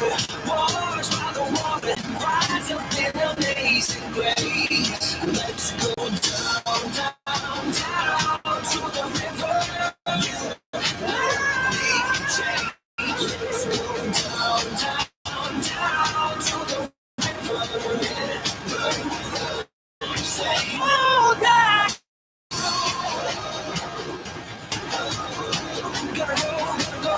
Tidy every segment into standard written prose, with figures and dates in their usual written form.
Washed by the water, rise up in amazing grace. Let's go down, down, down to the river. Let's go down, down, down to the river. Say, oh, God. Gonna go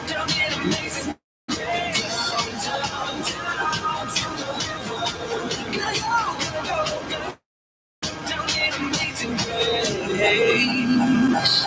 down in amazing grace. Down, down to the river. Gonna go down in amazing grace.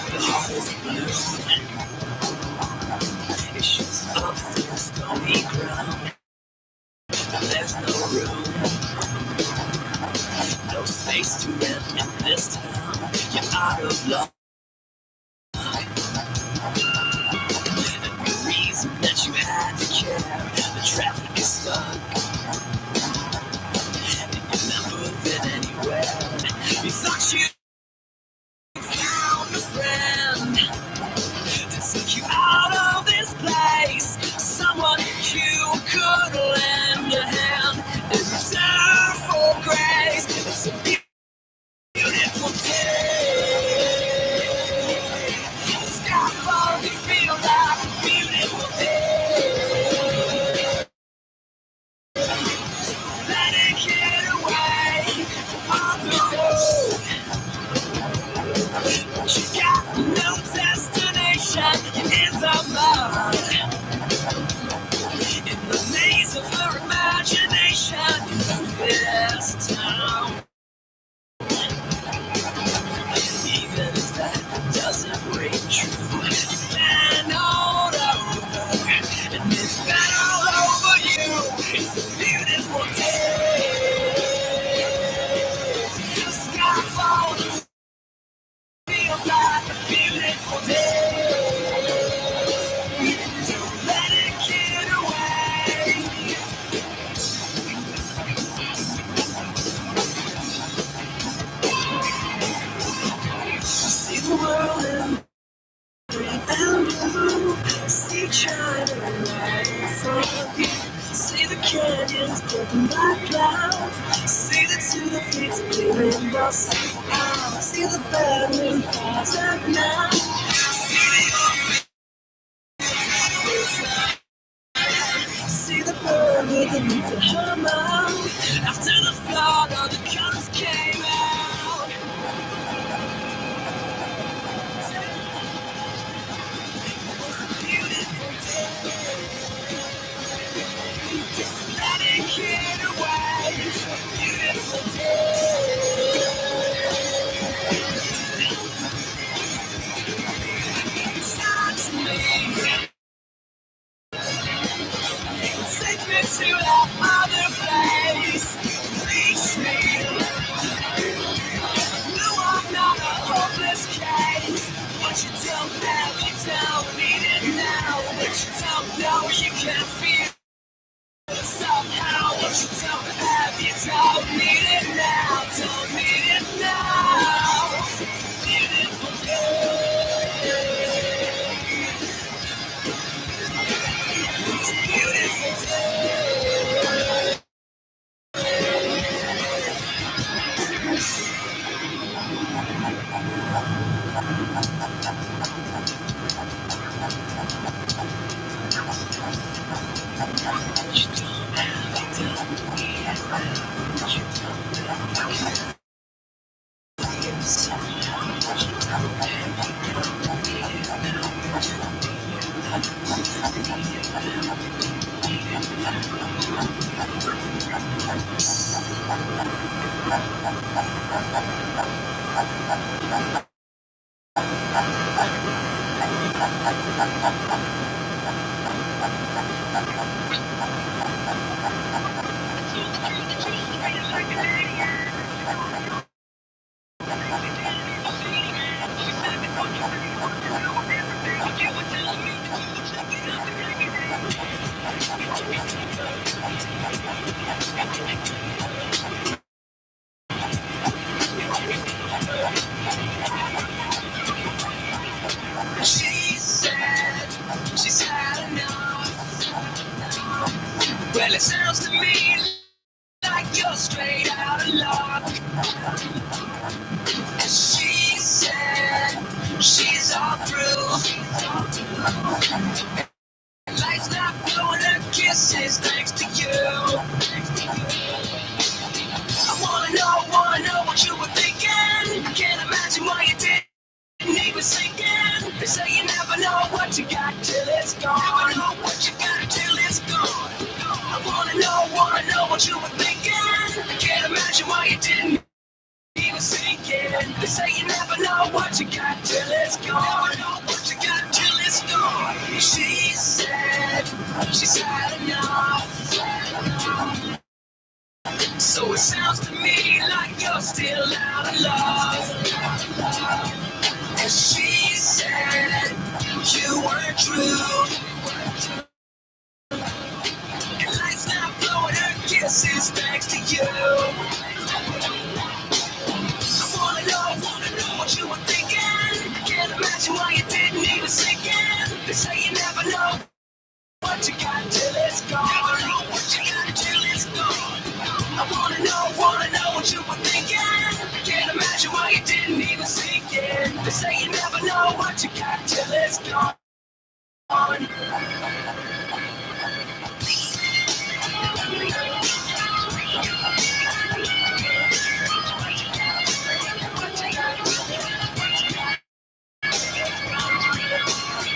The heart is blue. It shoots up through the stony ground. There's no room, no space to rent in this town. You're out of luck. The reason that you had to care, the traffic is stuck. And you never been anywhere. You thought you found a friend to take you out of this place. Someone you could lend a hand and reserve for grace. It's a beautiful day. The sky falls, you feel like a beautiful day. Let it get away on the road. You got no destination in the mud. In the maze of her imagination, of this town. Even if that doesn't ring true, you've been all over, and it's been all over you. It's a beautiful day. The sky falls, feels like a beautiful day. Don't let it get away. See the world in green and blue. See China right in front of you. See the canyons broken by clouds. See the two fleets clearing the sea out. See the bedroom falls at night. See the bird with a leaf in her mouth. After the flood, all the colors came out. It was a beautiful day. Don't let it get away. Beautiful day. Touch me. Take me to that other place. Reach me. No, I'm not a hopeless case. What you don't have, you don't need it now. What you don't know, you can't feel it somehow. What you don't have, you don't need it now. Don't need it now. Beautiful day. It's a beautiful day. She said she's had enough. Well, it sounds to me like you're straight out of luck. She said she's all through. Life's not blowing her kisses thanks to you. I wanna know what you were thinking. I can't imagine why you didn't even sink in. They say you never know what you got till it's gone. Never know what you got till it's gone. I wanna know what you were thinking. I can't imagine why you didn't even sink in. They say you never know what you got till it's gone. Never know what you got till it's gone. She said she's had enough. So it sounds to me like you're still out of love. And she said you weren't true. And life's not blowing her kisses thanks to you. I wanna know what you were thinking. I can't imagine why you didn't even sink in. They say you never know what you got till it's gone. Never know what you got till it's gone. I wanna know what you were thinking. I can't imagine why you didn't even sink in. They say you never know what you got till it's gone.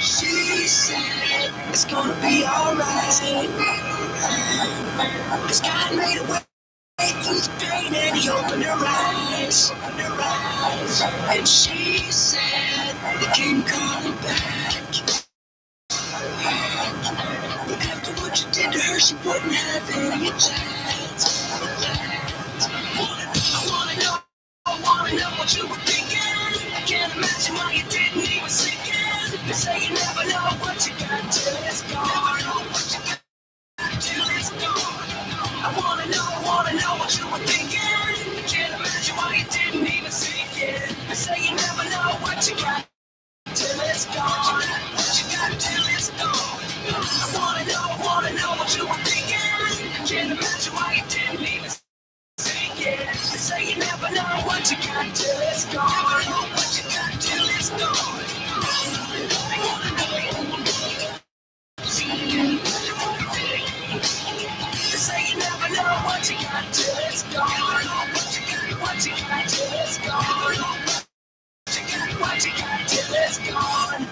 She said it's gonna be alright. Cause God made a way through the pain and he opened her eyes. And she said it came calling back. But after what you did to her, she wouldn't have any chance. I wanna know what you were thinking. I can't imagine why you didn't even sink in. They say you never know what you got till it's gone. Never know what you got till it's gone. I wanna know what you were thinking. I can't imagine why you didn't even sink in. They say you never know what you got till it's gone. What you got till it's gone. I wanna know what you were thinking. I can't imagine why you didn't even sink in. They say you never know what you got till it's gone. Never know what you got till it's gone. They say you never know what you got till it's gone. Never know what you got till it's gone. What you got till it's gone.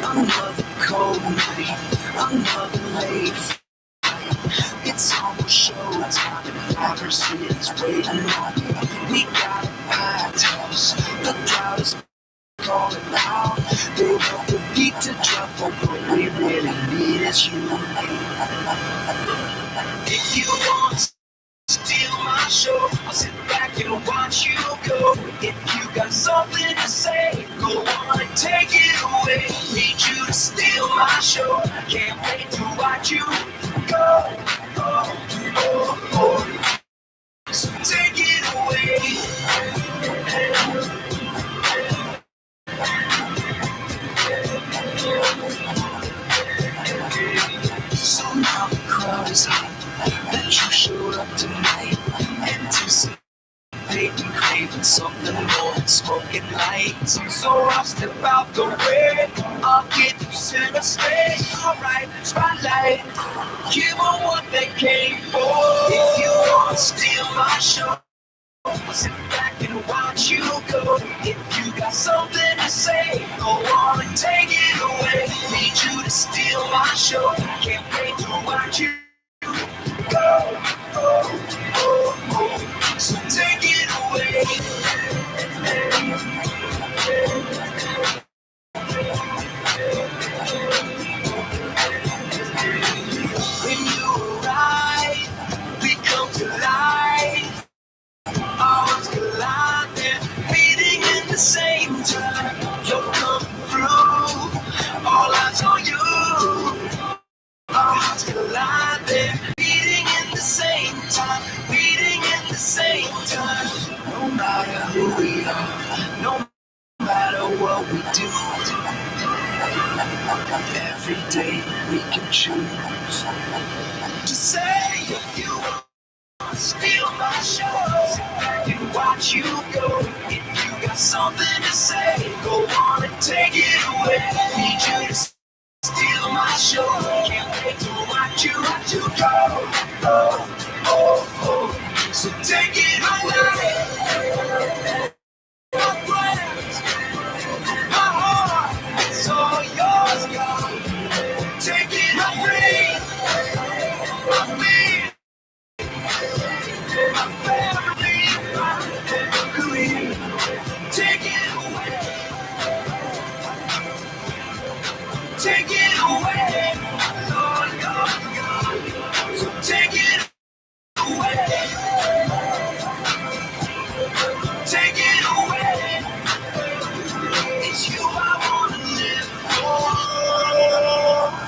Another cold night, another late. It's almost showtime and Iverson's waiting on me. We got a packed house, the crowd is calling out. They want the beat to drop, but what we really need is you and me. If you want to steal my show, I'll sit back and watch you go. If you got something to say, go on and take it away. Need you to steal my show, I can't wait to watch you go. So take it away. So now the crowd is hot that you showed up tonight. Anticipating, craving something more than smoking lights. So I'll step out the way. I'll give you center stage. Alright, spotlight. Give them what they came for. If you wanna steal my show, sit back and watch you go. If you got something to say, go on and take it away. Need you to steal my show. Can't wait to watch you go. So take it away. When you arrive, we come to life. Our hearts collide, they're beating in the same time. You're coming through, all eyes on you. Our hearts collide, they're beating in the same time, beating in the same time. No matter who we are, no matter what we do, every day we can choose to say if you steal my show, sit back and watch you go. If you got something to say, go on and take it away. Need you to steal my show. Can't wait to watch you go. So take it away. My plans, my heart, it's all yours, God. Take it away. My feet, my family, my career. Take it away. Take it away. Lord, God. So take it away. Take it away. It's you I wanna live for.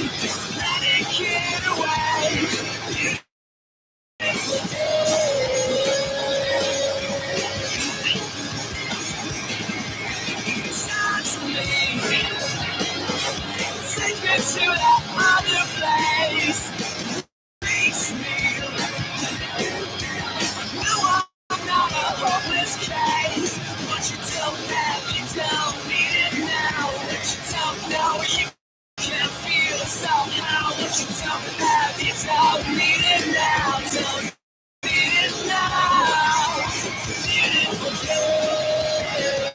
Don't let it get away. Beautiful day. Touch me. Take me to that other place. Reach me. No, I'm not a hopeless case. What you don't have, you don't need it now. What you don't know, you can feel it somehow. What you don't have, you don't need it now. Don't need it now. Beautiful day.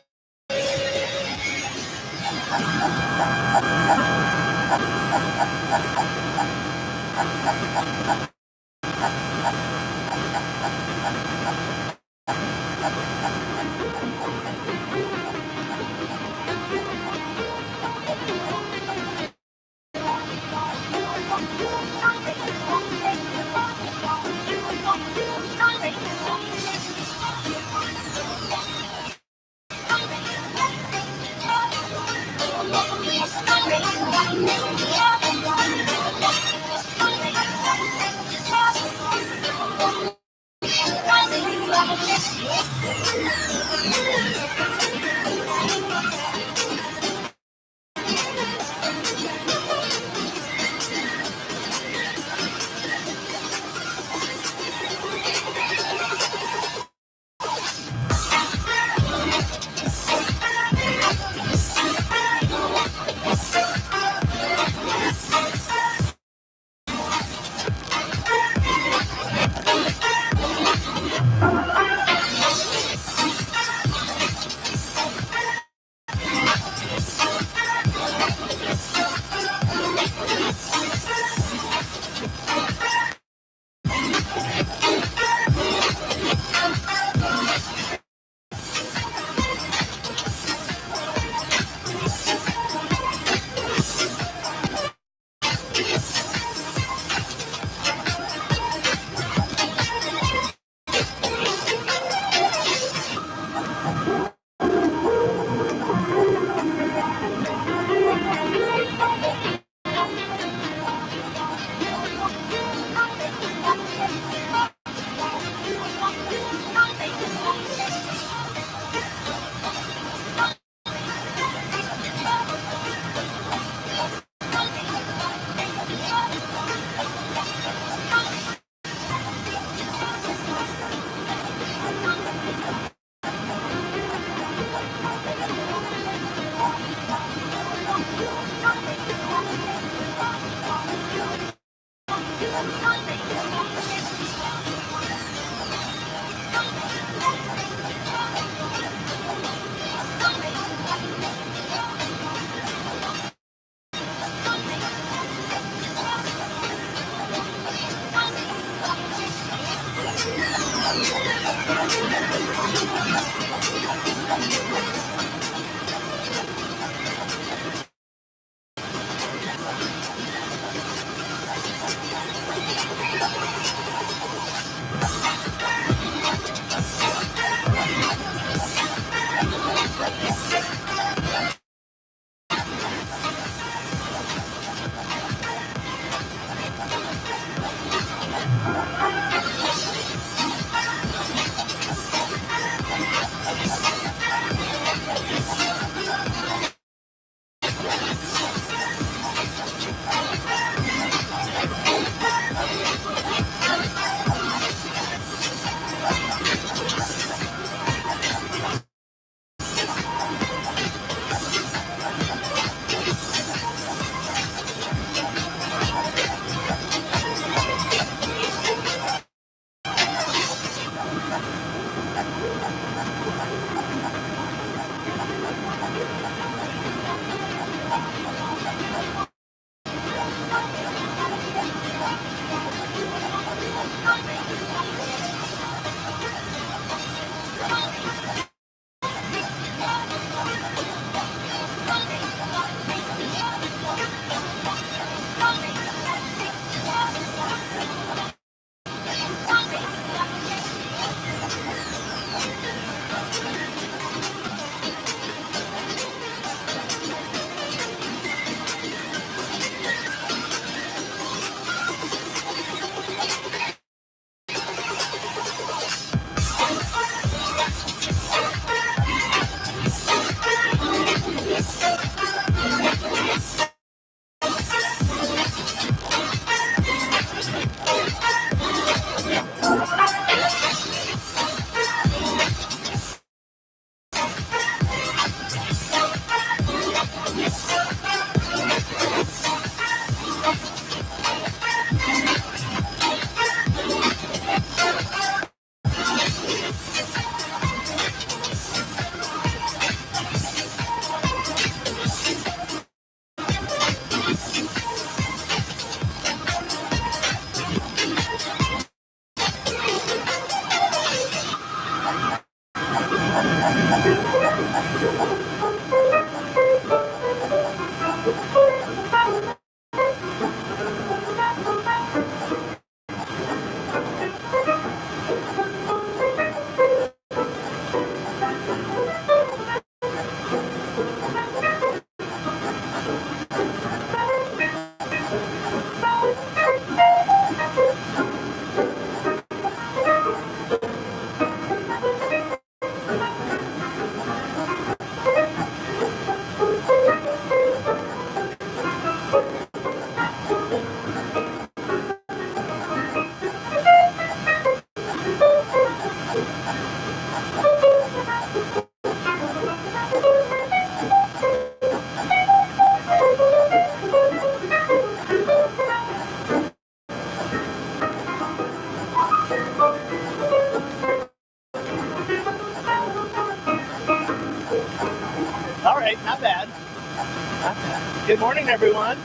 Good morning, everyone.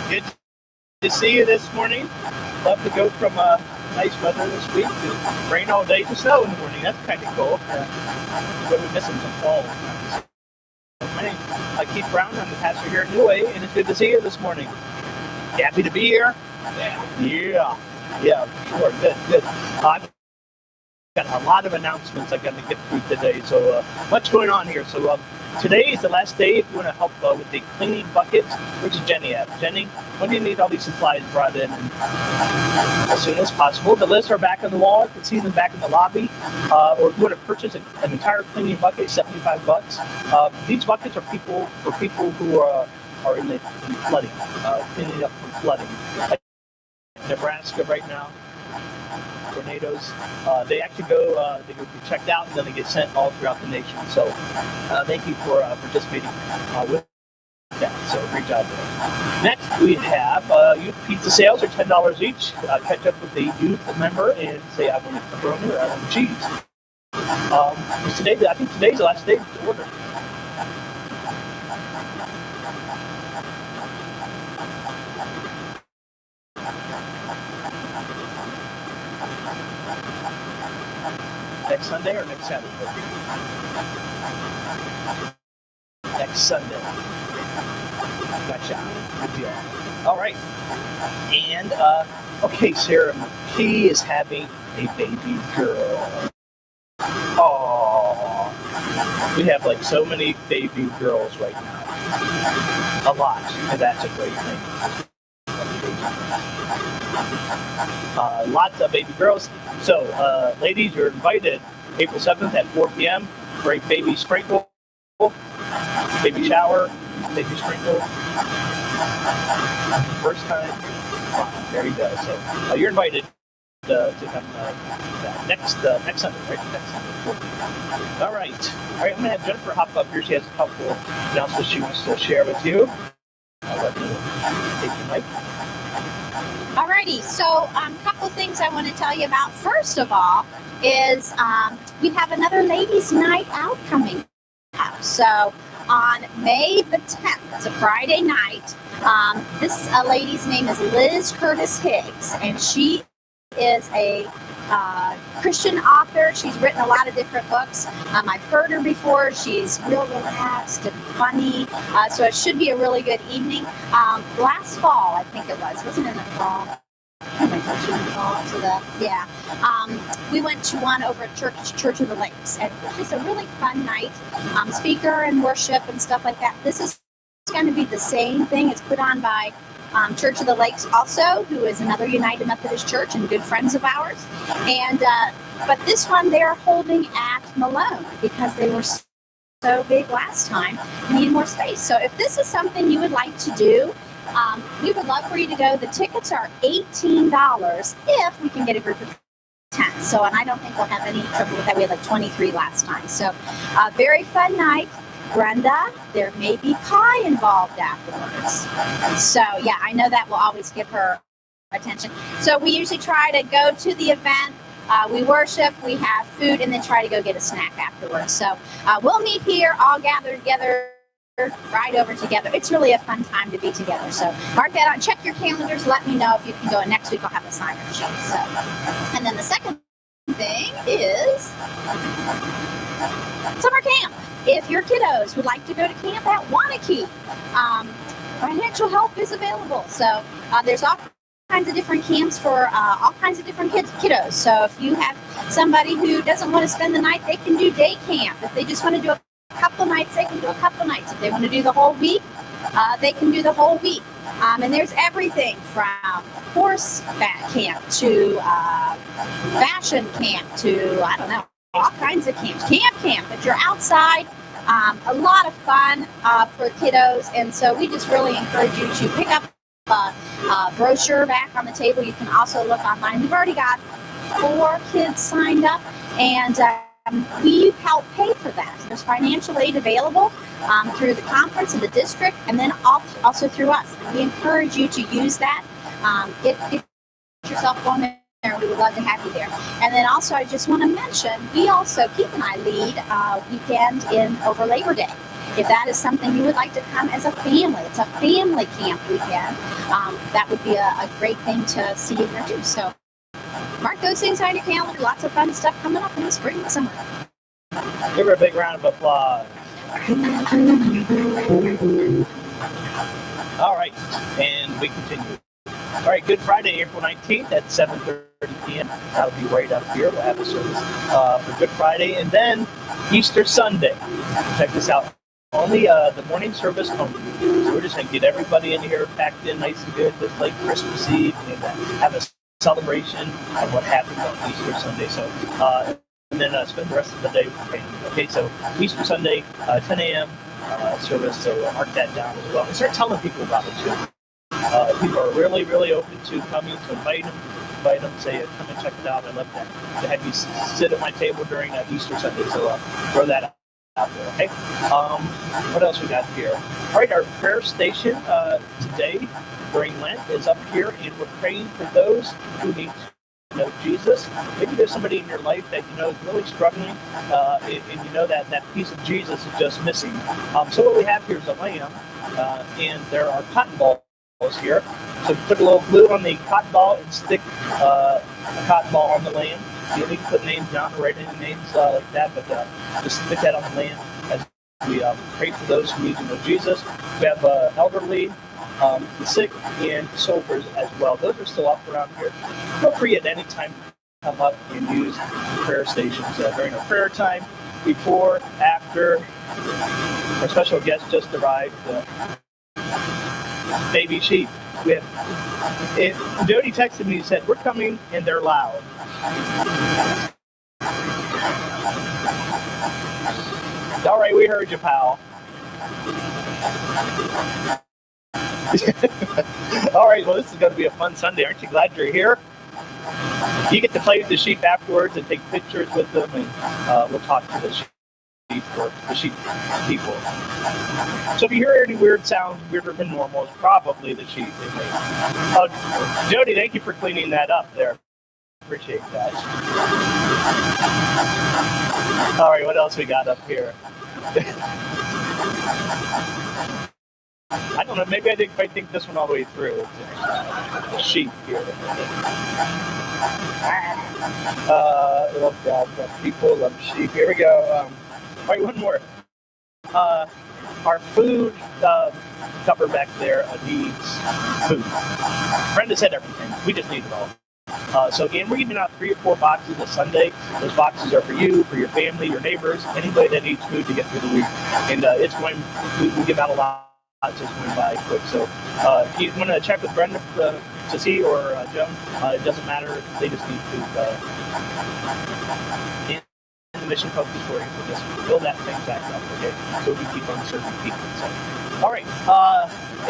Good to see you this morning. Love to go from nice weather this week to rain all day to snow in the morning. That's kind of cool. But we're missing some fall. My name's Keith Brown. I'm the pastor here at New Way, and it's good to see you this morning. Happy to be here. Yeah, sure. Good. I've got a lot of announcements I got to get through today, so what's going on here? So today is the last day if you want to help with the cleaning bucket. Where's Jenny at? Jenny, when do you need all these supplies brought in? And as soon as possible. The lists are back on the wall. You can see them back in the lobby. Or if you want to purchase an entire cleaning bucket, $75. These buckets are for people who are in the flooding, cleaning up from flooding. Nebraska right now, tornadoes. They actually go be checked out and then they get sent all throughout the nation. So thank you for participating with that. So great job there. Next we have youth pizza sales are $10 each. Catch up with the youth member and say I want pepperoni or I want cheese. I think today's the last day to order. Next Sunday or next Saturday? Next Sunday. Gotcha. Good deal. All right. And, okay, Sarah McKee is having a baby girl. Oh, we have like so many baby girls right now. A lot. And that's a great thing. Lots of baby girls. So, ladies, you're invited April 7th at 4 p.m. for a baby sprinkle, baby shower, baby sprinkle. First time. There you go. So, you're invited to come next Sunday, right? Next Sunday. All right. I'm going to have Jennifer hop up here. She has a couple announcements she wants to share with you. I'll let you take the mic. Alrighty, so a couple things I want to tell you about. First of all is we have another ladies' night out coming up. So on May the 10th, it's a Friday night, this lady's name is Liz Curtis Higgs, and she is a Christian author. She's written a lot of different books. I've heard her before. She's real relaxed and funny, so it should be a really good evening. Last fall, I think it wasn't in the fall. We went to one over at Church of the Lakes, and it was a really fun night. Speaker and worship and stuff like that. This is going to be the same thing. It's put on by Church of the Lakes also, who is another United Methodist Church and good friends of ours. And but this one they're holding at Malone because they were so big last time. We need more space. So if this is something you would like to do, we would love for you to go. The tickets are $18 if we can get a group of 10. So, and I don't think we'll have any trouble with that. We had like 23 last time. So, very fun night. Brenda, there may be pie involved afterwards. So, yeah, I know that will always give her attention. So we usually try to go to the event. We worship, we have food, and then try to go get a snack afterwards. So we'll meet here, all gather together, ride over together. It's really a fun time to be together. So mark that on. Check your calendars. Let me know if you can go. And next week I'll have a sign-up sheet. So, and then the second thing is summer camp. If your kiddos would like to go to camp at Wanakee, financial help is available. So there's all kinds of different camps for all kinds of different kiddos. So if you have somebody who doesn't want to spend the night, they can do day camp. If they just want to do a couple nights, they can do a couple nights. If they want to do the whole week, they can do the whole week. And there's everything from horseback camp to fashion camp to, I don't know, all kinds of camps. Camp, but you're outside. A lot of fun for kiddos. And so we just really encourage you to pick up a brochure back on the table. You can also look online. We've already got 4 kids signed up, and we help pay for that. There's financial aid available through the conference and the district, and then also through us. And we encourage you to use that. Get yourself going there. We would love to have you there. And then also, I just want to mention, we also, Keith and I lead a weekend over Labor Day. if that is something you would like to come as a family, it's a family camp weekend. That would be a great thing to see you there too. So mark those things on your calendar. Lots of fun stuff coming up in the spring and summer. Give her a big round of applause. All right, and we continue. All right, Good Friday, April 19th at 7:30 p.m. That'll be right up here. We'll have a service for Good Friday, and then Easter Sunday. Check this out. Only the morning service only. So we're just going to get everybody in here packed in nice and good, just like Christmas Eve, and have a celebration of what happened on Easter Sunday. So, and then spend the rest of the day with family. Okay, so Easter Sunday, 10 a.m. Service. So mark that down as well, and start telling people about it too. People are really, really open to coming, to invite them, say, come and check it out. I love that. To have you sit at my table during Easter Sunday. So throw that out there, okay? What else we got here? All right, our prayer station today during Lent is up here, and we're praying for those who need to know Jesus. Maybe there's somebody in your life that you know is really struggling, and you know that piece of Jesus is just missing. So what we have here is a lamb, and there are cotton balls here. So put a little glue on the cotton ball and stick a cotton ball on the lamb. You can put names down, write any names like that, but just stick that on the lamb as we pray for those who need to know Jesus. We have elderly, the sick, and soldiers as well. Those are still up around here. Feel free at any time to come up and use the prayer stations during our prayer time, before, after. Our special guest just arrived. Baby sheep. Jody texted me and said, "We're coming and they're loud." All right, we heard you, pal. All right, well, this is going to be a fun Sunday. Aren't you glad you're here? You get to play with the sheep afterwards and take pictures with them, and we'll talk to the sheep. For the sheep people. So if you hear any weird sounds, weirder than normal, it's probably the sheep. Oh, Jody, thank you for cleaning that up there. Appreciate that. All right, what else we got up here? I don't know, maybe I didn't quite think this one all the way through. It's sheep here. Love God, love people, love sheep. Here we go. All right, one more. Our food cupboard back there needs food. Brenda said everything. We just need it all. So again, we're giving out 3 or 4 boxes a Sunday. Those boxes are for you, for your family, your neighbors, anybody that needs food to get through the week. And it's going. We give out a lot. It's just going by quick. So if you want to check with Brenda to see, or Joan, it doesn't matter. They just need food. And the mission focus for you. We'll just fill that thing back up, okay? So we keep on serving people. So, all right.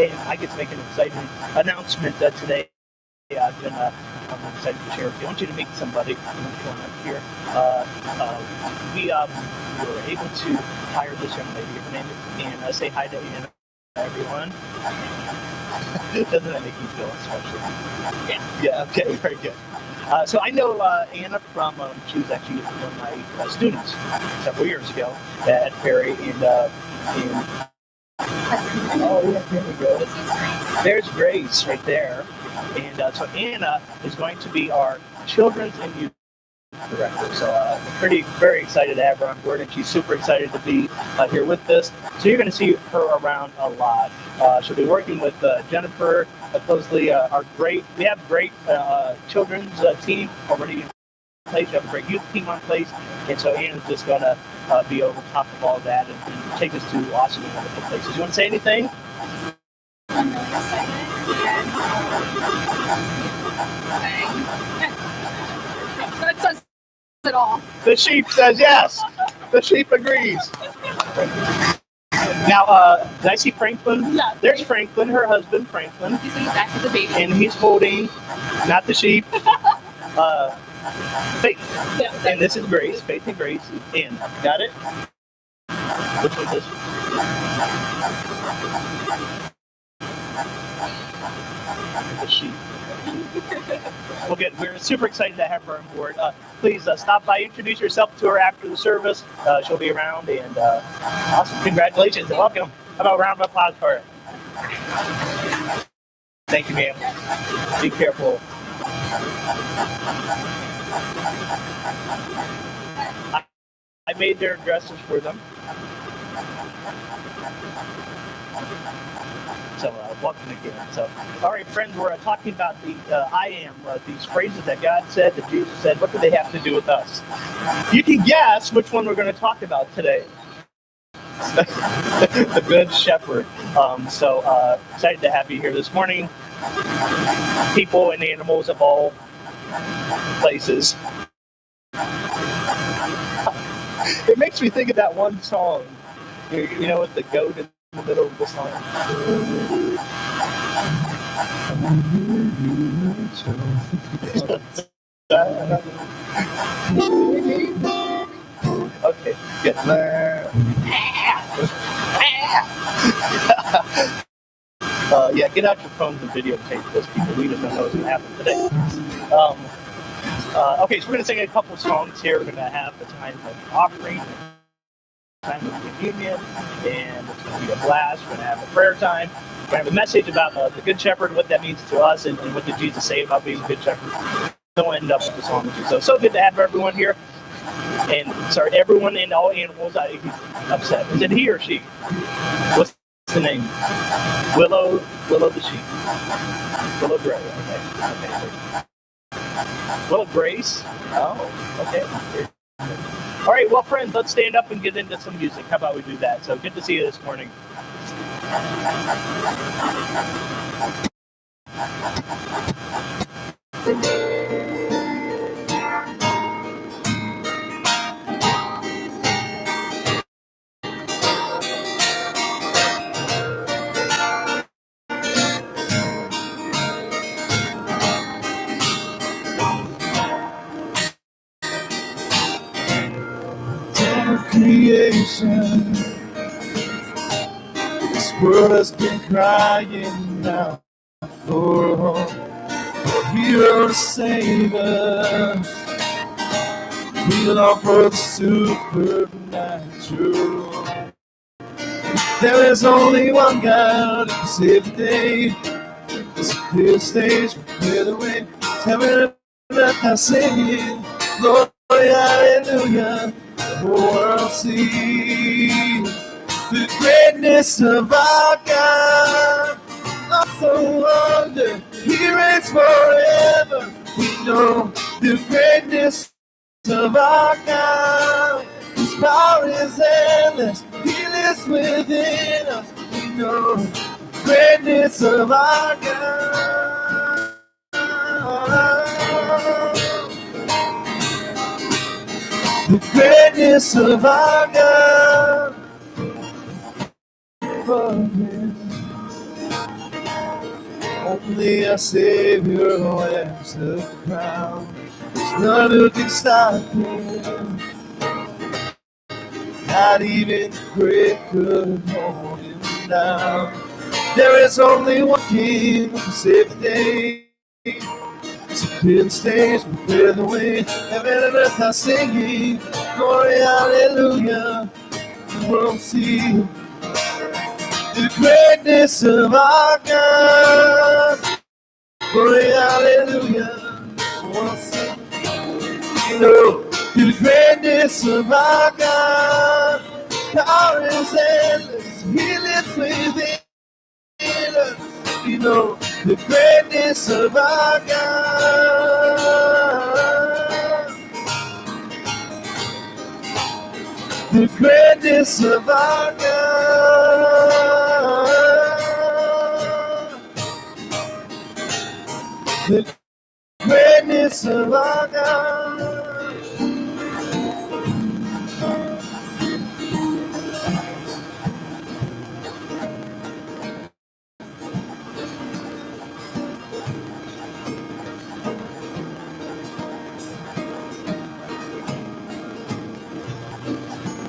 And I get to make an exciting announcement today. I'm excited to share with you. I want you to meet somebody. I'm going up here. We were able to hire this young lady. Her name is Anna. Say hi to Anna, everyone. Doesn't that make you feel special? Yeah, okay, very good. So I know Anna from, she was actually one of my students several years ago at Perry, and oh, yeah, there we go. There's Grace right there. And so Anna is going to be our children's and youth director. So very excited to have her on board, and she's super excited to be here with us. So you're going to see her around a lot. She'll be working with Jennifer closely. We have great children's team already in place. We have a great youth team on place, and so Anna's just going to be over top of all that and take us to awesome and wonderful places. You want to say anything? I'm really excited. That says it all. The sheep says yes. The sheep agrees. Now, did I see Franklin? Yeah. There's Franklin, her husband, Franklin. He's in the back of the baby. And he's holding, not the sheep, Faith. Yeah. And this is Grace, Faith and Grace. And, got it? Which one is this? The sheep. Well, good. We're super excited to have her on board. Please stop by, introduce yourself to her after the service. She'll be around, and awesome. Congratulations and welcome. How about a round of applause for her? Thank you, ma'am. Be careful. I made their dresses for them. So welcome again. So, all right, friends, we're talking about the I am, these phrases that God said, that Jesus said. What do they have to do with us? You can guess which one we're going to talk about today. The Good Shepherd. Excited to have you here this morning. People and animals of all places. It makes me think of that one song. You know, with the goat in the middle of the song. Okay, good. Yeah, get out your phones and videotape this. People, we just don't know what's going to happen today. Okay, so we're going to sing a couple songs here. We're going to have the time of offering, time of communion, and it's going to be a blast. We're going to have a prayer time. We're going to have a message about the Good Shepherd, what that means to us, and what did Jesus say about being a Good Shepherd. We'll end up with the song. So good to have everyone here. And sorry, everyone and all animals. He's upset. Is it he or she? What's the name? Willow the sheep. Willow Gray. Okay. Willow Grace. Oh, okay. All right, well, friends, let's stand up and get into some music. How about we do that? So good to see you this morning. Creation, this world has been crying out for a hero to save us. We long for the supernatural. There is only one God who can save the day. It's a clear stage, we clear the way. Heaven and earth are singing, Lord, hallelujah. The whole world see the greatness of our God. Awesome wonder, He reigns forever. We know the greatness of our God. His power is endless, He lives within us. We know the greatness of our God. The greatness of our God. Only our Savior wears the crown. There's none who can stop Him. Not even the grave could hold Him down. There is only one King who can save the day. So clear the stage, we clear the way. Heaven and earth are singing, glory, hallelujah. The world see the greatness of our God. Glory, hallelujah. The world see, you know, the greatness of our God. Power is endless, He lives within us. You know the greatness of our God. The greatness of our God. The greatness of our God.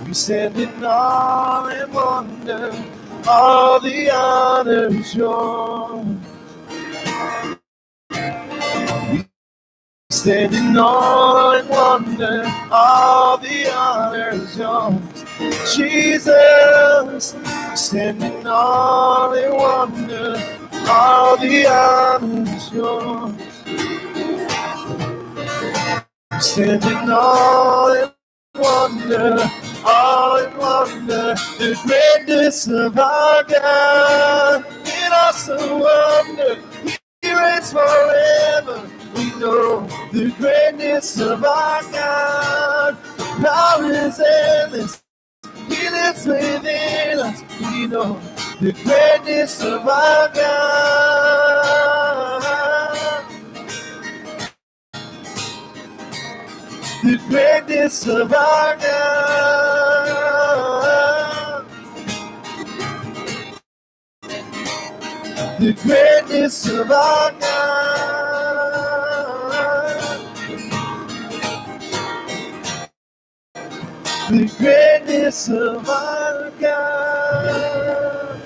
We stand in awe and wonder, all the honor is yours. Standing all in wonder, all the honor is yours. Jesus, standing all in wonder, all the honor is yours. Standing all in wonder, the greatness of our God. In awesome wonder, He reigns forever. We know the greatness of our God. Power is endless, He lives within us. We know the greatness of our God. The greatness of our God. The greatness of our God. The greatness of our God.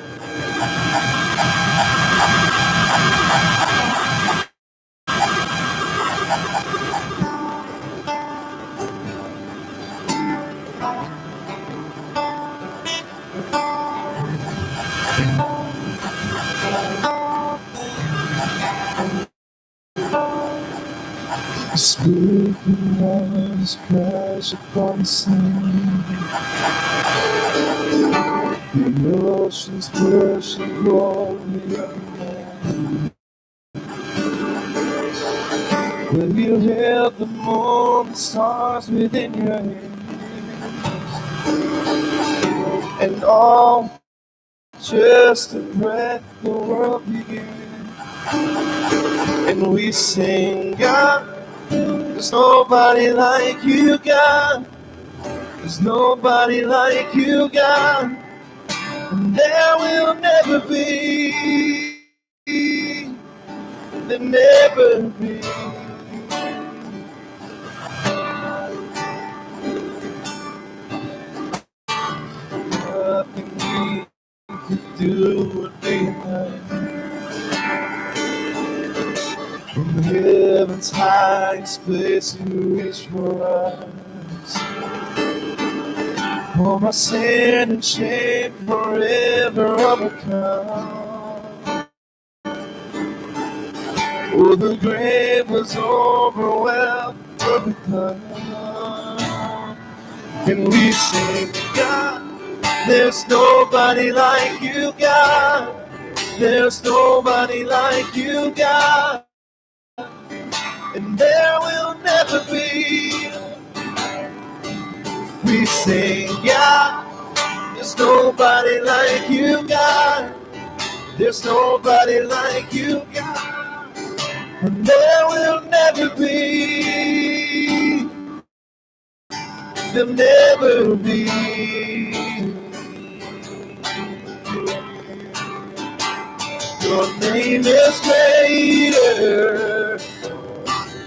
The Spirit of the Lord is crash upon the sea. The oceans burst and roll me up. When you held the moon, the stars within your hands, and all just a breath, the world began. And we sing, God, there's nobody like you, God. There's nobody like you, God. And there will never be, there never be. Nothing we could do would be enough. From the heaven's highest place you reach for us. All my sin and shame forever overcome. Oh, the grave was overwhelmed with love. And we sing, God, there's nobody like you, God. There's nobody like you, God. And there will never be. We sing, God, there's nobody like you, God. There's nobody like you, God. And there will never be. There'll never be. Your name is greater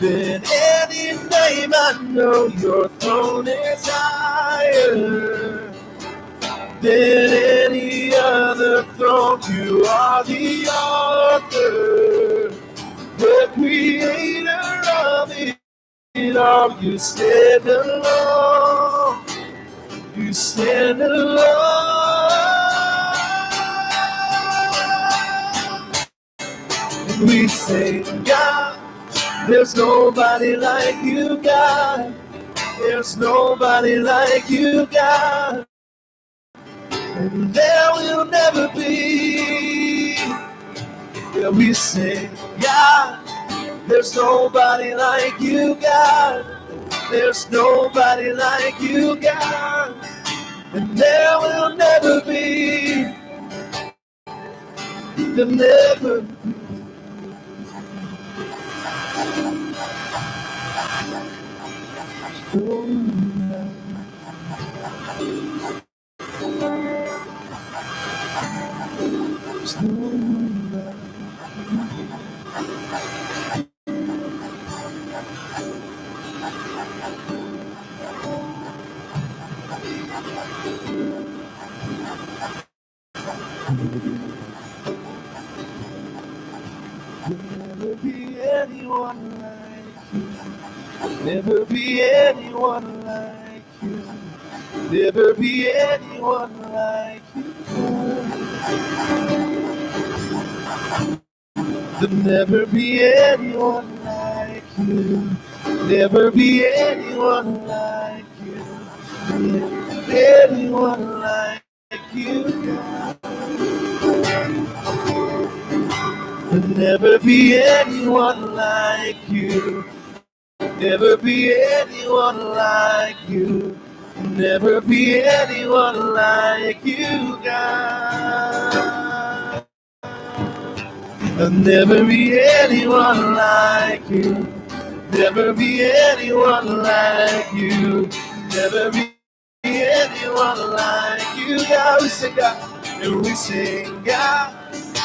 than any name I know. Your throne is higher than any other throne. You are the author, the creator of it all. You stand alone. You stand alone. And we say, God, there's nobody like you, God. There's nobody like you, God. And there will never be. Yeah, we say, God, there's nobody like you, God. There's nobody like you, God. And there will never be. There'll never be. There'll never be anyone like you. Never be anyone like you. Never be anyone like you. There'll never be anyone like you. Never be anyone like you. Never be anyone like you. There'll never be anyone like you. Never be anyone like you. Never be anyone like you, God. There'll never be anyone like you. Never be anyone like you. Never be anyone like you, God. We sing, God. And we sing, God.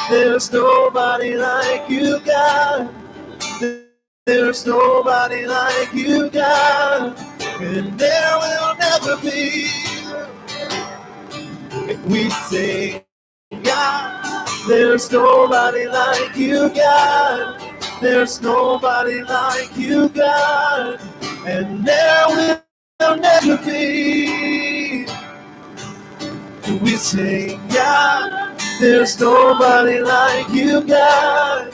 There's nobody like you, God. There's nobody like you, God. And there will never be. We sing, God. There's nobody like you, God. There's nobody like you, God. And there will never be. We sing, God. There's nobody like you, God.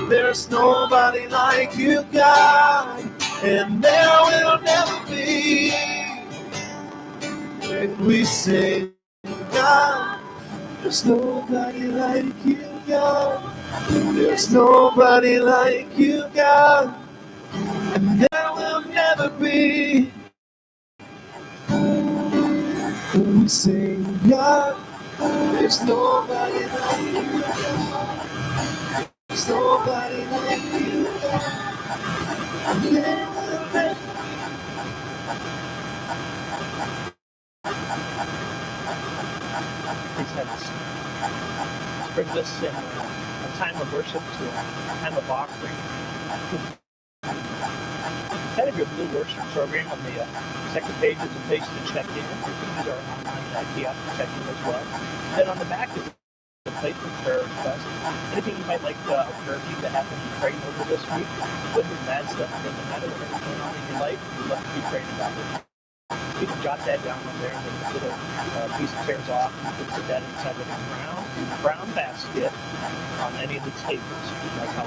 There's nobody like you, God. And there will never be. We sing, God. There's nobody like you, God. There's nobody like you, God. And there will never be. We sing, God. There's nobody like you, God. There's nobody like you, God. And there will never be. This brings us in a time of worship to a time of offering. Kind of your blue worship program on the second page is a place to check in. These are online kiosk check-in as well. Then on the back is a place for prayer requests. Anything you might like a prayer team to have them praying over this week, good or bad stuff, doesn't matter whatever's going on in your life, we'd love to be praying about it. You can jot that down on there, and then the little piece tears off. You can put that inside of a brown basket on any of the tables. Like how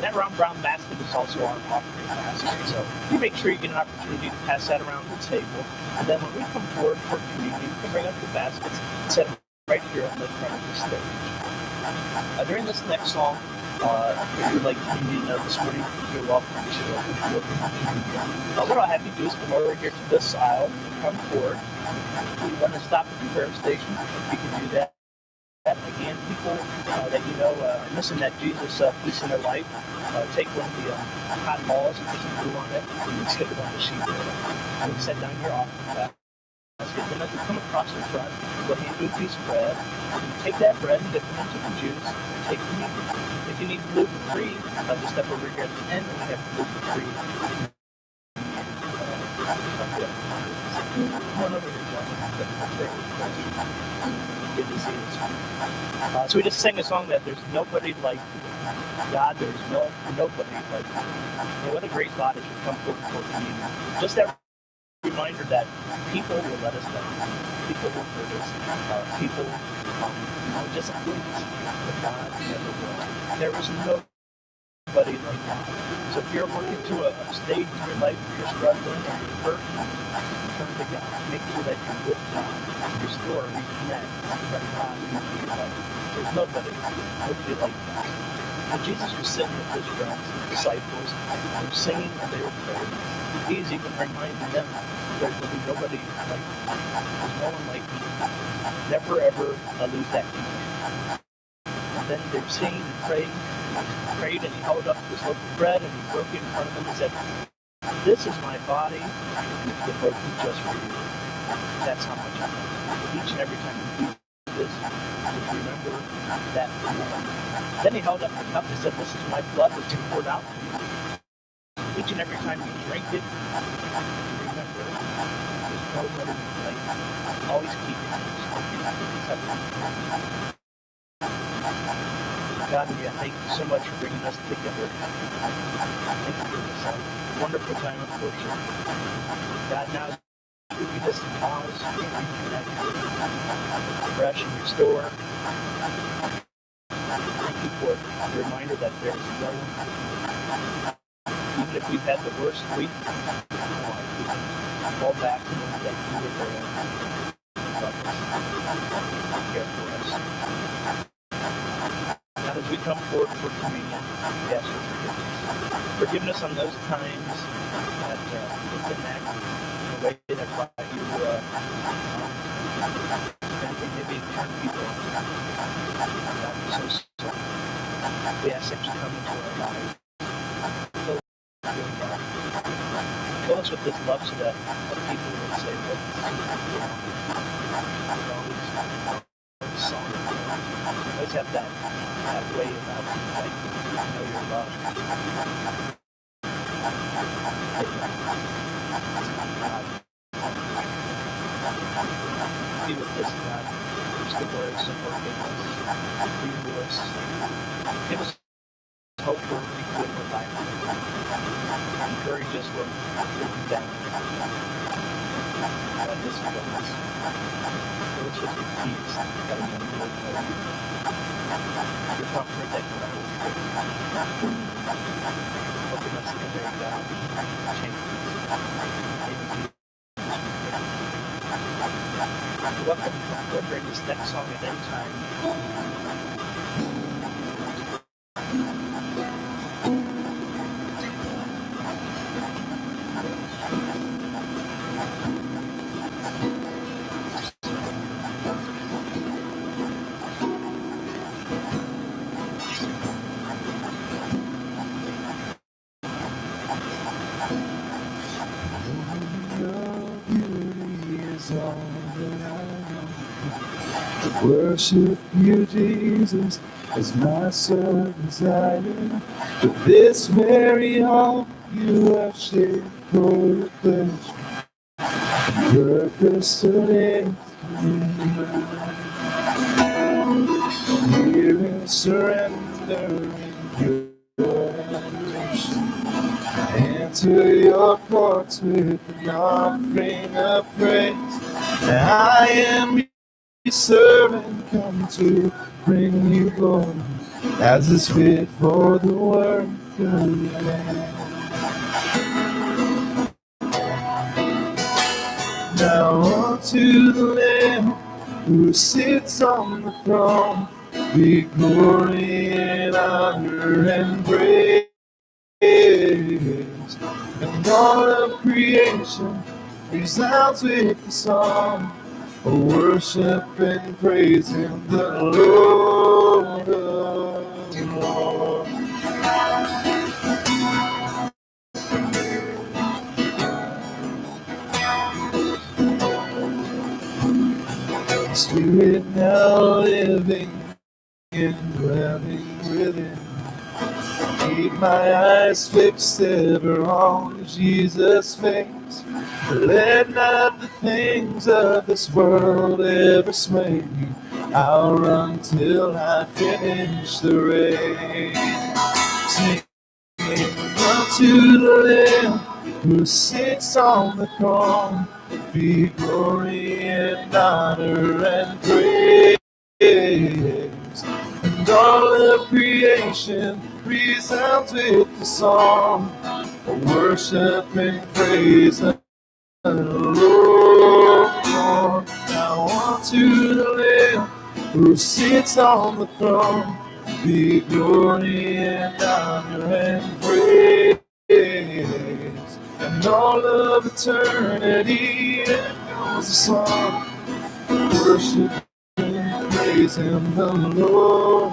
that round brown basket is also our offering basket. So you make sure you get an opportunity to pass that around the table. And then when we come forward for communion, you can bring up the baskets and set them right here on the front of the stage. During this next song, if you'd like communion this morning, you're welcome to show up and feel communion. What I'll have you do is come over here to this aisle, come forward. If you want to stop at the prayer station, you can do that. Again, people that you know are missing that Jesus piece in their life, take one of the cotton balls and put some glue on it, and then stick it on the sheet there. And set down your offering basket. Then as you come across the front, we'll hand you a piece of bread. You take that bread and dip it into the juice, and take communion. If you need gluten-free, just step over here at the end, and we have gluten-free. Come on over here, John. Good to see you. So we just sang a song that there's nobody like God. There's nobody like you. And what a great thought as you come forward for communion. Just that reminder that people will let us down. People will hurt us. People disappoint us. But God never will. There is nobody like God. So if you're working to a stage in your life where you're struggling or you're hurt, turn to God. Make sure that you're with God. Restore, reconnect. Let God into your life. There's nobody like God. When Jesus was sitting with his friends, his disciples, they were singing and they were praying. He's even reminding them there will be nobody like me. There's no one like me. Never ever lose that connection. And then they were singing and prayed, and he held up this loaf of bread and he broke it in front of them and said, "This is my body, it's broken just for you." That's how much I love you. Each and every time you do this, just remember that. Then he held up the cup and said, "This is my blood which is poured out for you." Each and every time you drink it, remember, there's nobody like you. Always keep it. God, we thank you so much for bringing us together. Thank you for this wonderful time of worship. God, now we just pause, reconnect, refresh and restore. Thank you for the reminder that there is no one, even if we've had the worst week of our life, we can fall back and know that you were there. Love us. Care for us. Now, as we come forward for communion, we ask for forgiveness. Forgiveness on those times that we didn't act in a way that brought you and maybe turn people. God, we're so sorry. We ask that you come into our lives. Fill us with this love so that other people will say, "Look, always have that way about like know your love." Be with this God. Use the words of forgiveness. Renew us. Give us hope for what we could in life. Encourage us when we're down. God, discipline us. Fill us with your peace. God, your comfort that you know. Open us to their God. Change us. Welcome to bring this next song at any time. Worship you, Jesus, as my soul desire. With this very heart you have shed for the pleasure. Purpose today. Here in surrender in your adoration. Enter your courts with an offering of praise. I am your servant, come to bring you glory, as is fit for the work of your hand. Now unto the Lamb who sits on the throne be glory and honor and praise. And all of creation resounds with the song of worship and praise in the Lord of Lords. Spirit now living and dwelling within. Keep my eyes fixed ever on Jesus' face. Let not the things of this world ever sway me. I'll run till I finish the race. Singing unto the Lamb who sits on the throne, be glory and honor and praise. And all of creation resounds with the song of worship and praise the Lord. Now unto the Lamb who sits on the throne be glory and honor and praise. And all of eternity echoes the song of worship and praise Him, the Lord.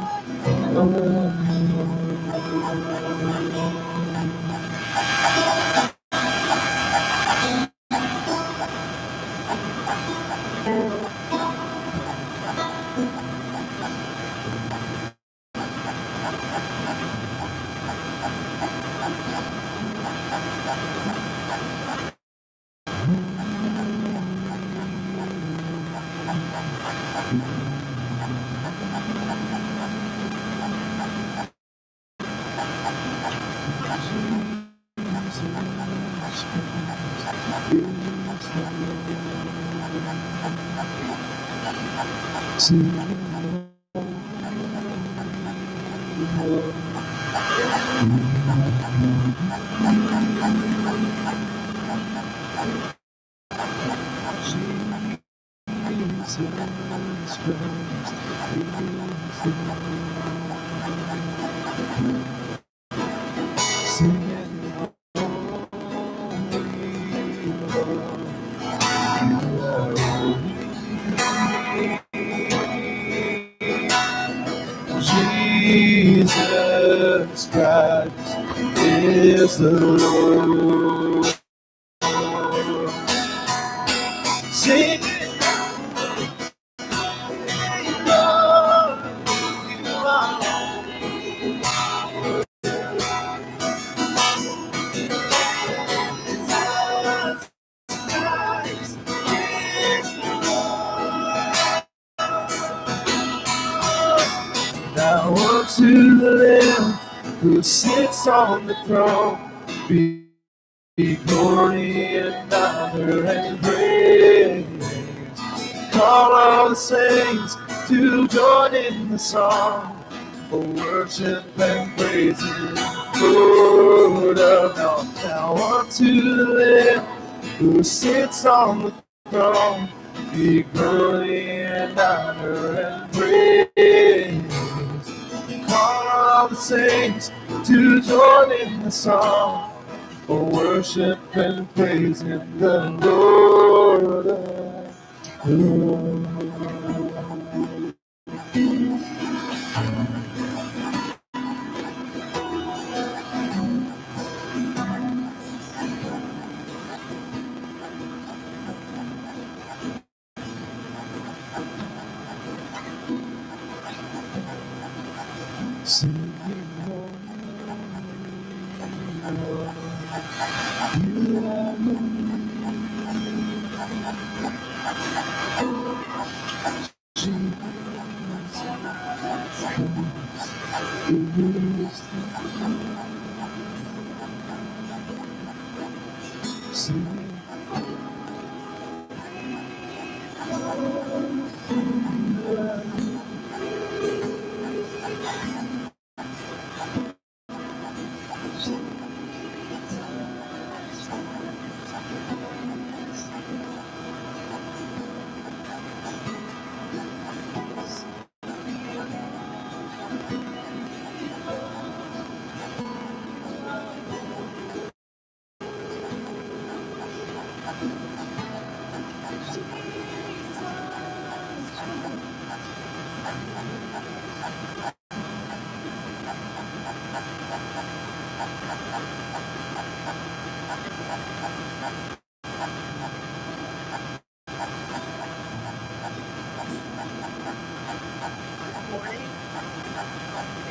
Jesus Christ is the Lord. Sing it, Lord, you are Jesus Christ is the Lord. Now unto the Lamb who sits on the throne be glory and honor and praise. Call all the saints to join in the song for worship and praise Him, Lord of all. Now unto the Lamb who sits on the throne be glory and honor and praise. Call all the saints to join in the song for worship and praise Him, the Lord of Lords.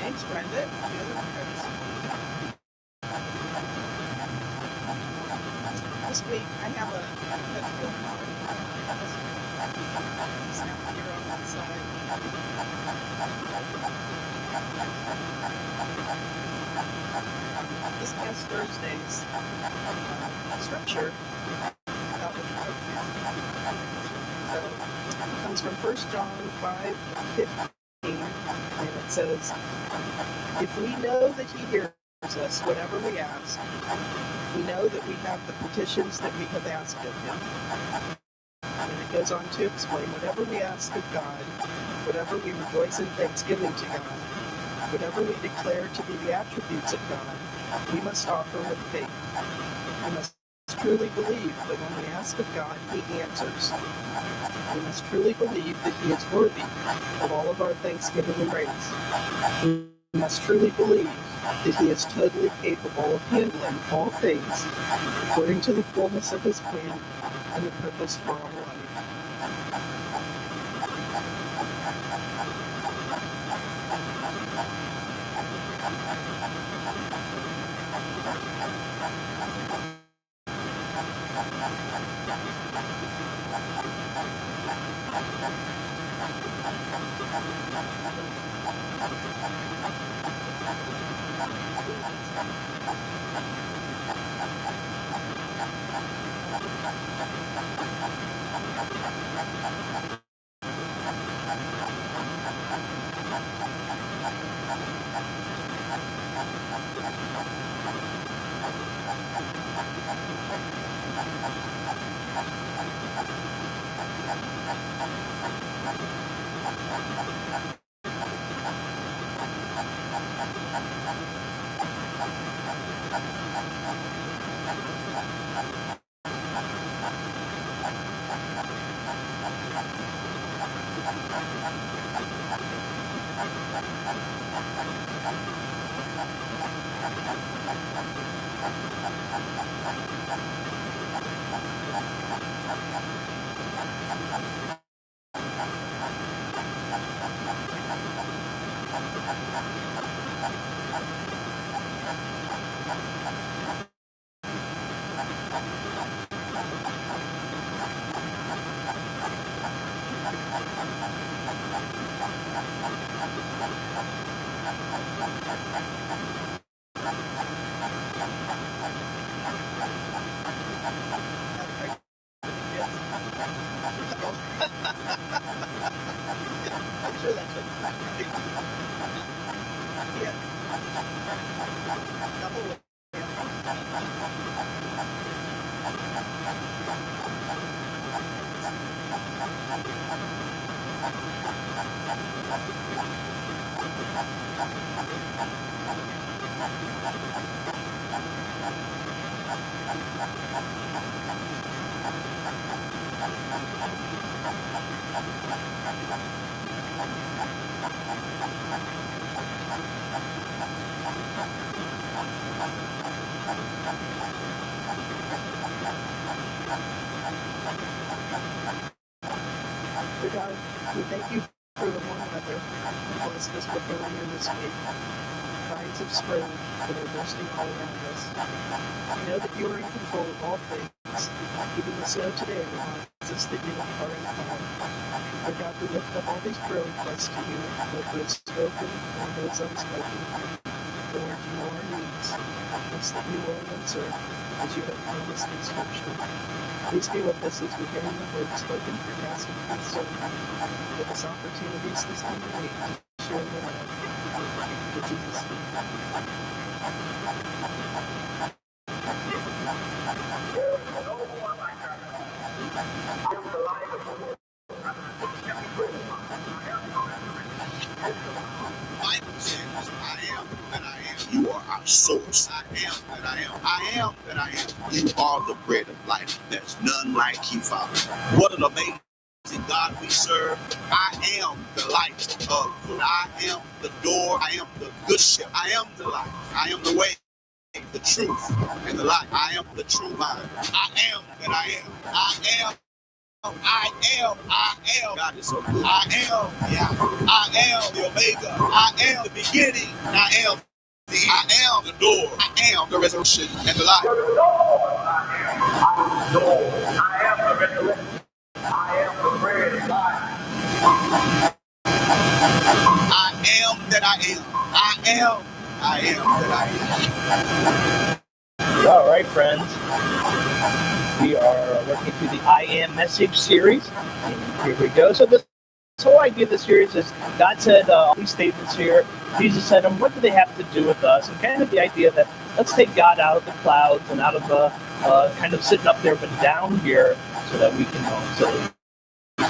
Thanks, Brenda. This week I have a this past Thursday's scripture comes from 1 John 5:15, and it says, "If we know that He hears us whatever we ask, we know that we have the petitions that we have asked of Him." And it goes on to explain, whatever we ask of God, whatever we rejoice in thanksgiving to God, whatever we declare to be the attributes of God, we must offer with faith. We must truly believe that when we ask of God, He answers. We must truly believe that He is worthy of all of our thanksgiving and praise. We must truly believe that He is totally capable of handling all things according to the fullness of His plan and the purpose for our life. I'm sure that's it. Yeah. Double. Dear God, we thank you for the warm weather. Bless us with earlier this week. Tides of spring that are bursting all around us. We know that you are in control of all things. Even the snow today reminds us that you are in power. Dear God, we lift up all these prayer requests to you, both those spoken and those unspoken. Lord, you know our needs. Ask that you will answer as you have promised in Scripture. Please be with us as we hear the word spoken for past and concern. Give us opportunities this time of week to share the love. In Jesus' name. Bible says, I am that I am. You are our source. I am that I am. I am that I am. You are the bread of life. There's none like you, Father. What an amazing God we serve. I am the light of good. I am the door. I am the good shepherd. I am the light. I am the way, the truth, and the life. I am the true vine. I am that I am. I am. I am. God is so good. I am. Yeah. I am the Omega. I am the beginning. I am the end. I am the door. I am the resurrection and the life. I am the door. I am the resurrection. I am the bread of life. I am that I am. I am. I am that I am. All right, friends. We are working through the I Am message series. And here we go. So this whole idea of the series is God said all these statements here. Jesus said them. What do they have to do with us? And kind of the idea that let's take God out of the clouds and out of kind of sitting up there, but down here so that we can know. So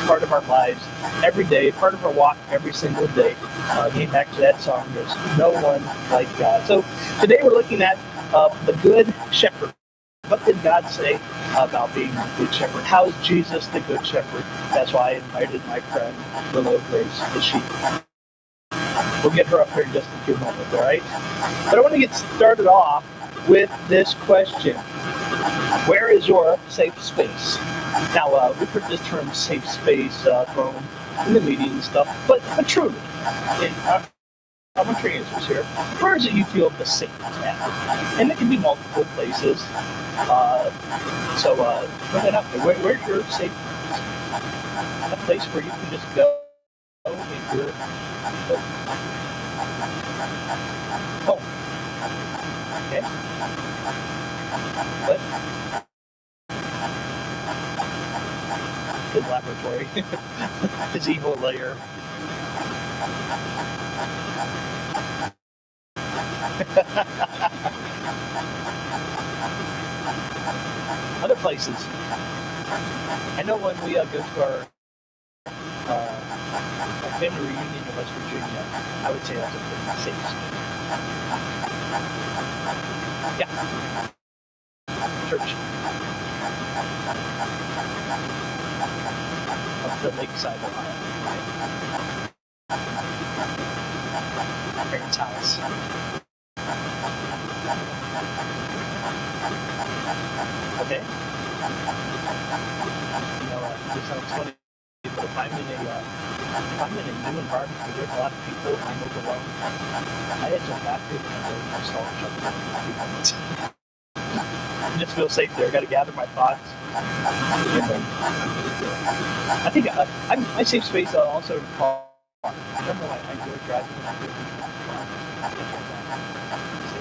part of our lives every day, part of our walk every single day. Getting back to that song, there's no one like God. So today we're looking at the Good Shepherd. What did God say about being the Good Shepherd? How is Jesus the Good Shepherd? That's why I invited my friend, Willow Grace, the sheep. We'll get her up here in just a few moments, all right? But I want to get started off with this question. Where is your safe space? Now, we've heard this term safe space thrown in the media and stuff, but truly, I want your answers here. Where is it you feel the safest at? And it can be multiple places. So put that up there. Where's your safe place? A place where you can just go and do it. Oh. Okay. What? His laboratory. His evil lair. Other places. I know when we go to our family reunion in West Virginia, I would say that's a pretty safe space. Yeah. Church. Up the lakeside, Ohio. My parents' house. Okay. This sounds funny, but if I'm in a new environment where there's a lot of people, I'm overwhelmed. I had some baptism and I saw people. I just feel safe there. I got to gather my thoughts. I think my safe space I'll also call. I don't know why I enjoy driving.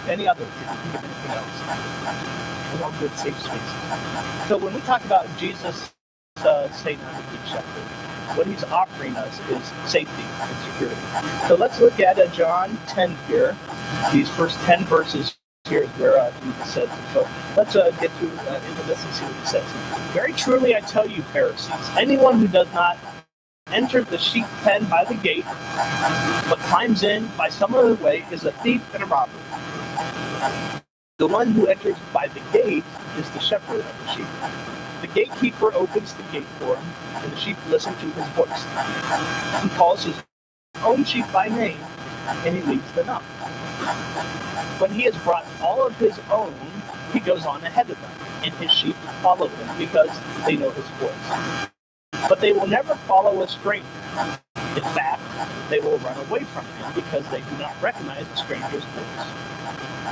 Any other? Think of anything else. Those are all good safe spaces. So when we talk about Jesus saying I'm a good shepherd, what he's offering us is safety and security. So let's look at John 10 here. These first 10 verses here is where Jesus says it. So let's get through into this and see what he says. Very truly I tell you, Pharisees, anyone who does not enter the sheep pen by the gate, but climbs in by some other way, is a thief and a robber. The one who enters by the gate is the shepherd of the sheep. The gatekeeper opens the gate for him, and the sheep listen to his voice. He calls his own sheep by name, and he leads them out. When he has brought all of his own, he goes on ahead of them, and his sheep follow him because they know his voice. But they will never follow a stranger. In fact, they will run away from him because they do not recognize the stranger's voice.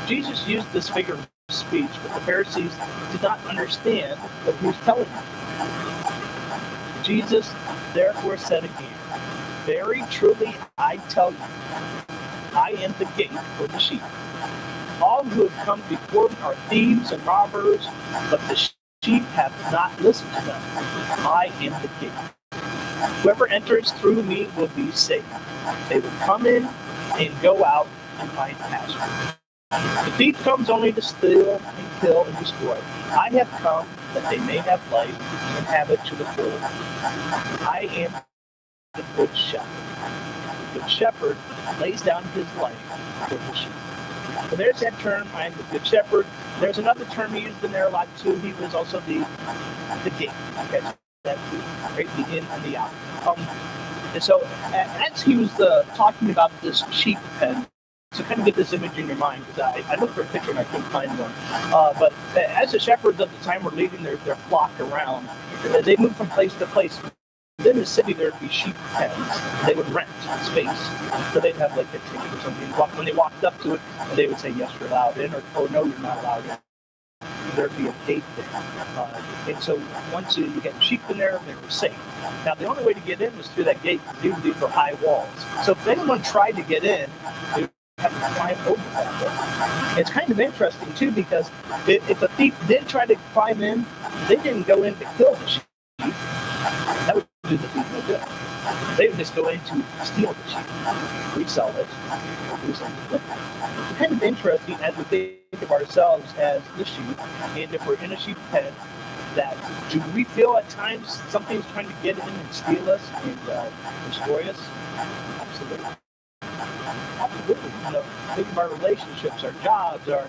Jesus used this figure of speech, but the Pharisees did not understand what he was telling them. Jesus therefore said again, very truly I tell you, I am the gate for the sheep. All who have come before me are thieves and robbers, but the sheep have not listened to them. I am the gate. Whoever enters through me will be saved. They will come in and go out and find pasture. The thief comes only to steal and kill and destroy. I have come that they may have life and have it to the full. I am the good shepherd. The good shepherd lays down his life for the sheep. So there's that term, I am the good shepherd. There's another term he used in there a lot too. He was also the gate. Okay, that's right, the in and the out. And so as he was talking about this sheep pen, so kind of get this image in your mind, because I looked for a picture and I couldn't find one. But as the shepherds at the time were leading their flock around, they moved from place to place. Within the city, there would be sheep pens. They would rent space. So they'd have like a ticket or something. When they walked up to it, they would say, yes, you're allowed in, or no, you're not allowed in. There'd be a gate there. And so once you get sheep in there, they were safe. Now, the only way to get in was through that gate. Usually for high walls. So if anyone tried to get in, they would have to climb over that wall. It's kind of interesting, too, because if a thief did try to climb in, they didn't go in to kill the sheep. That would do the thief no good. They would just go in to steal the sheep, resell it, do something with it. It's kind of interesting as we think of ourselves as the sheep, and if we're in a sheep pen, that do we feel at times something's trying to get in and steal us and destroy us? Absolutely. Absolutely. Think of our relationships, our jobs, our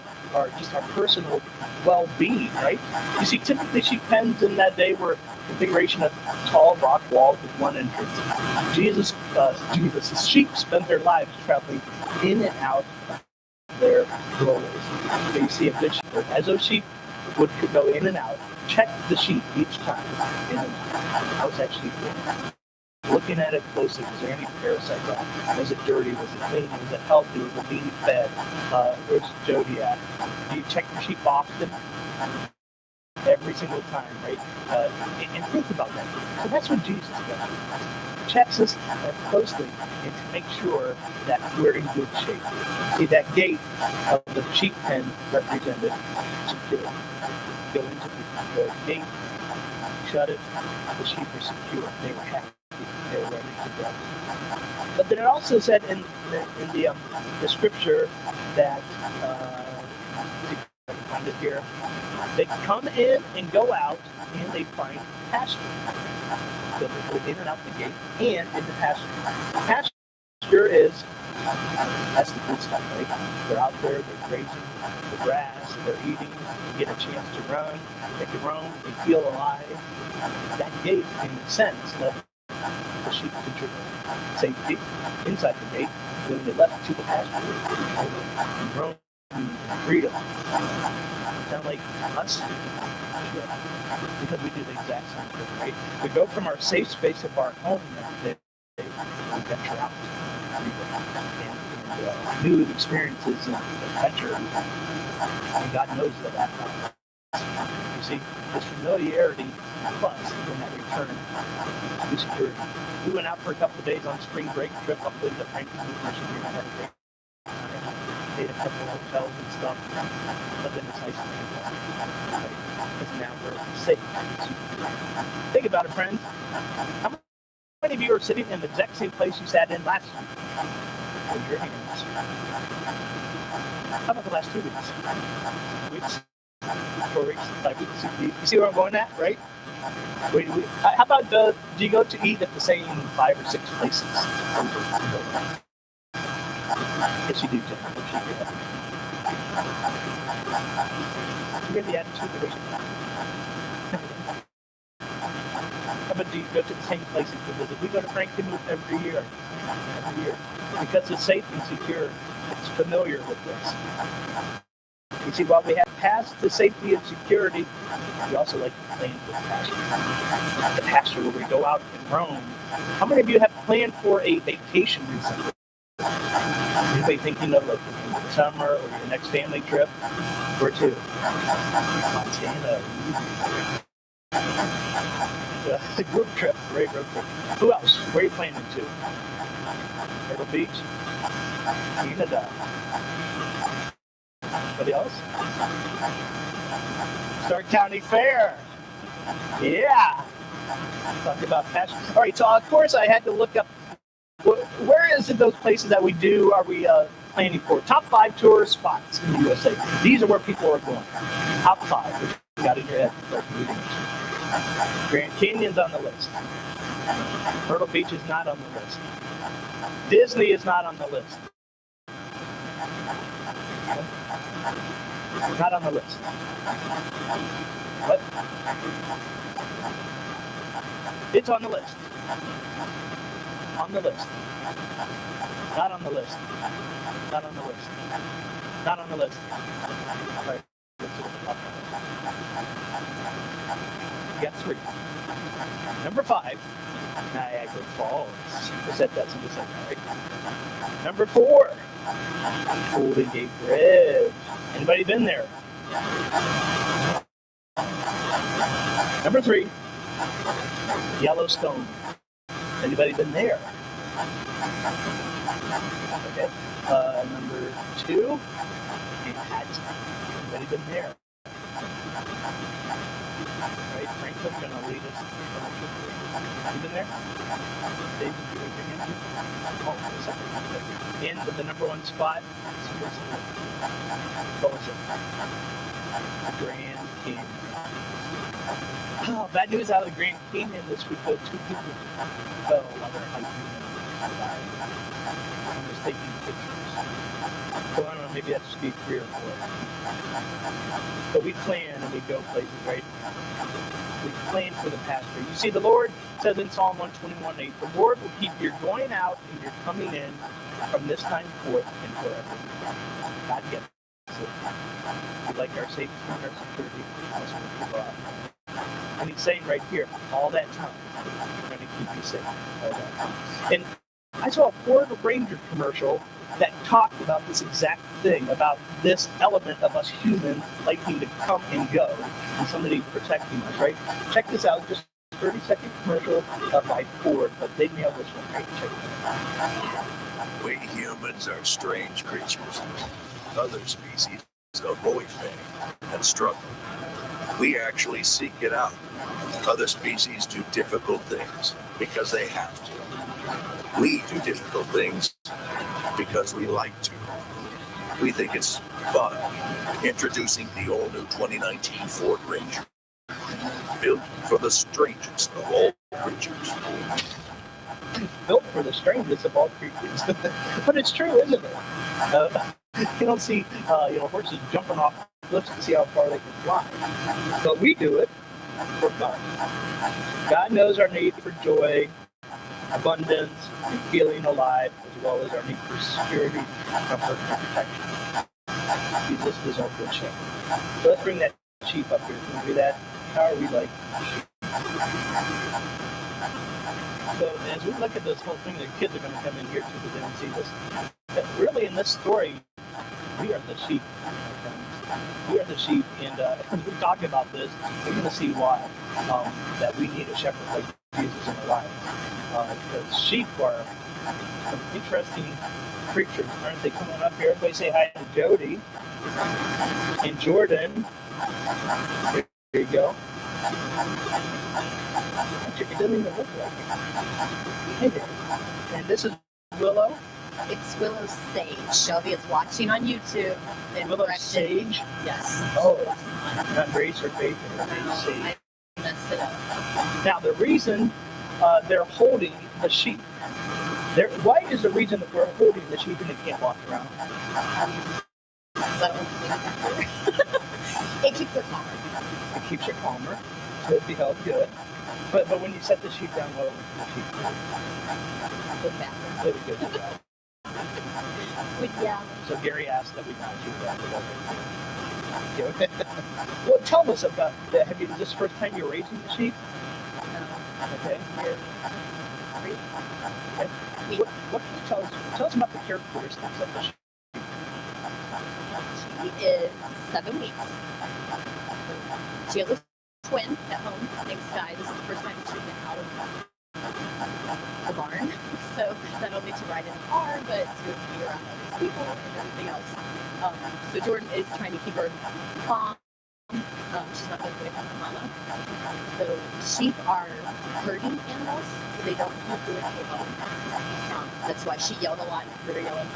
just our personal well-being, right? You see, typically sheep pens in that day were a configuration of tall rock walls with one entrance. Jesus' sheep spent their lives traveling in and out of their doorways. So you see a good shepherd. As those sheep would go in and out, check the sheep each time. And how's that sheep doing? Looking at it closely, was there any parasites on it? Was it dirty? Was it clean? Was it healthy? Was it being fed? Where's Jody at? Do you check your sheep often? Every single time, right? And think about that. So that's what Jesus does. Checks us closely and to make sure that we're in good shape. See, that gate of the sheep pen represented security. Go into the gate, shut it, the sheep are secure. They were happy. They were ready to go. But then it also said in the scripture that find it here. They come in and go out, and they find pasture. So they go in and out the gate, and into pasture. Pasture is That's the good stuff, right? They're out there, they're grazing the grass, they're eating, they get a chance to run, they can roam, they feel alive. That gate, in a sense, let the sheep contribute safety inside the gate when they left to the pasture and roam and freedom. Sound like us? Because we do the exact same thing, right? We go from our safe space of our home every day and venture out and new experiences and adventure. And God knows that happens. You see, this familiarity plus when that return to security. We went out for a couple of days on spring break trip up into Franklin, Michigan. Had a great time. Stayed at a couple of hotels and stuff. But then it's nice to be home. Because now we're safe. Think about it, friends. How many of you are sitting in the exact same place you sat in last week? Raise your hands. How about the last 2 weeks? Weeks? 4 weeks? 5 weeks? You see where I'm going at, right? How about do you go to eat at the same 5 or 6 places? Yes, you do, Jennifer. You get the attitude of it. How about do you go to the same places to visit? We go to Franklin every year. Because it's safe and secure. It's familiar with this. You see, while we have passed the safety and security, we also like to plan for the pasture. The pasture where we go out and roam. How many of you have planned for a vacation recently? Anybody thinking of like the summer or your next family trip? Where to? Montana. The group trip, great road trip. Who else? Where are you planning to? Myrtle Beach? Canada. Anybody else? Stark County Fair. Yeah. Talk about passion. All right, so of course I had to look up where is it those places that we are we planning for? Top 5 tourist spots in the USA. These are where people are going. Top 5. Which you got in your head. Grand Canyon's on the list. Myrtle Beach is not on the list. Disney is not on the list. Not on the list. What? It's on the list. On the list. Not on the list. Not on the list. Not on the list. All right. You got 3. Number 5, Niagara Falls. I said that's in the second, right? Number 4, Golden Gate Bridge. Anybody been there? Number 3, Yellowstone. Anybody been there? Okay. Number 2, Manhattan. Anybody been there? Right, Franklin's gonna lead us. You been there? Dave, did you bring in? Oh, second. In with the number 1 spot. What was it? Grand Canyon. Oh, bad news out of the Grand Canyon this week. 2 people fell while they're hiking. I was taking pictures. So I don't know, maybe that should be 3 or 4. But we plan and we go places, right? We plan for the pasture. You see, the Lord says in Psalm 121:8, the Lord will keep your going out and your coming in from this time forth and forever. God gets it. We like our safety and our security. That's what people are. And he's saying right here, all that time, we're going to keep you safe. All that time. And I saw a Ford Ranger commercial that talked about this exact thing, about this element of us humans liking to come and go, and somebody protecting us, right? Check this out, just a 30-second commercial by Ford, but they nailed this one, right? Check it out. We humans are strange creatures. Other species avoid pain and struggle. We actually seek it out. Other species do difficult things because they have to. We do difficult things because we like to. We think it's fun. Introducing the all-new 2019 Ford Ranger. Built for the strangest of all creatures. He's built for the strangest of all creatures. But it's true, isn't it? You don't see, horses jumping off cliffs to see how far they can fly. But we do it for fun. God knows our need for joy, abundance, and feeling alive, as well as our need for security, comfort, and protection. Jesus is our good shepherd. So let's bring that sheep up here. Can we do that? How are we like sheep? So as we look at this whole thing, the kids are going to come in here too, but they don't see this. But really, in this story, we are the sheep. We are the sheep, and as we talk about this, we're going to see why that we need a shepherd like Jesus in our lives. Because sheep are some interesting creatures, aren't they? Come on up here. Everybody say hi to Jody and Jordan. There you go. It doesn't even look like it. Hey there. And this is Willow. It's Willow Sage. Shelby is watching on YouTube. And Willow corrected- Sage. Yes. Oh, not Grace or Faith. Sage. I messed it up. Now the reason they're holding the sheep. Why is the reason that we're holding the sheep and they can't walk around? It keeps her calmer. It keeps her calmer, so it'd be held good. But when you set the sheep down low, the sheep Good bathroom. they would go do that. Yeah. So Gary asked that we not do that. Well, tell us about that. Is this the first time you're raising the sheep? Okay. Okay. What can you tell us about the characteristics of the sheep? She is 7 weeks. She has a twin at home named Sky. This is the first time she's been out of the barn. So not only to ride in the car, but to be around other people and everything else. So Jordan is trying to keep her calm. She's not going away from her mama. So sheep are herding animals, so they don't have to live alone. That's why she yelled a lot for her yelling.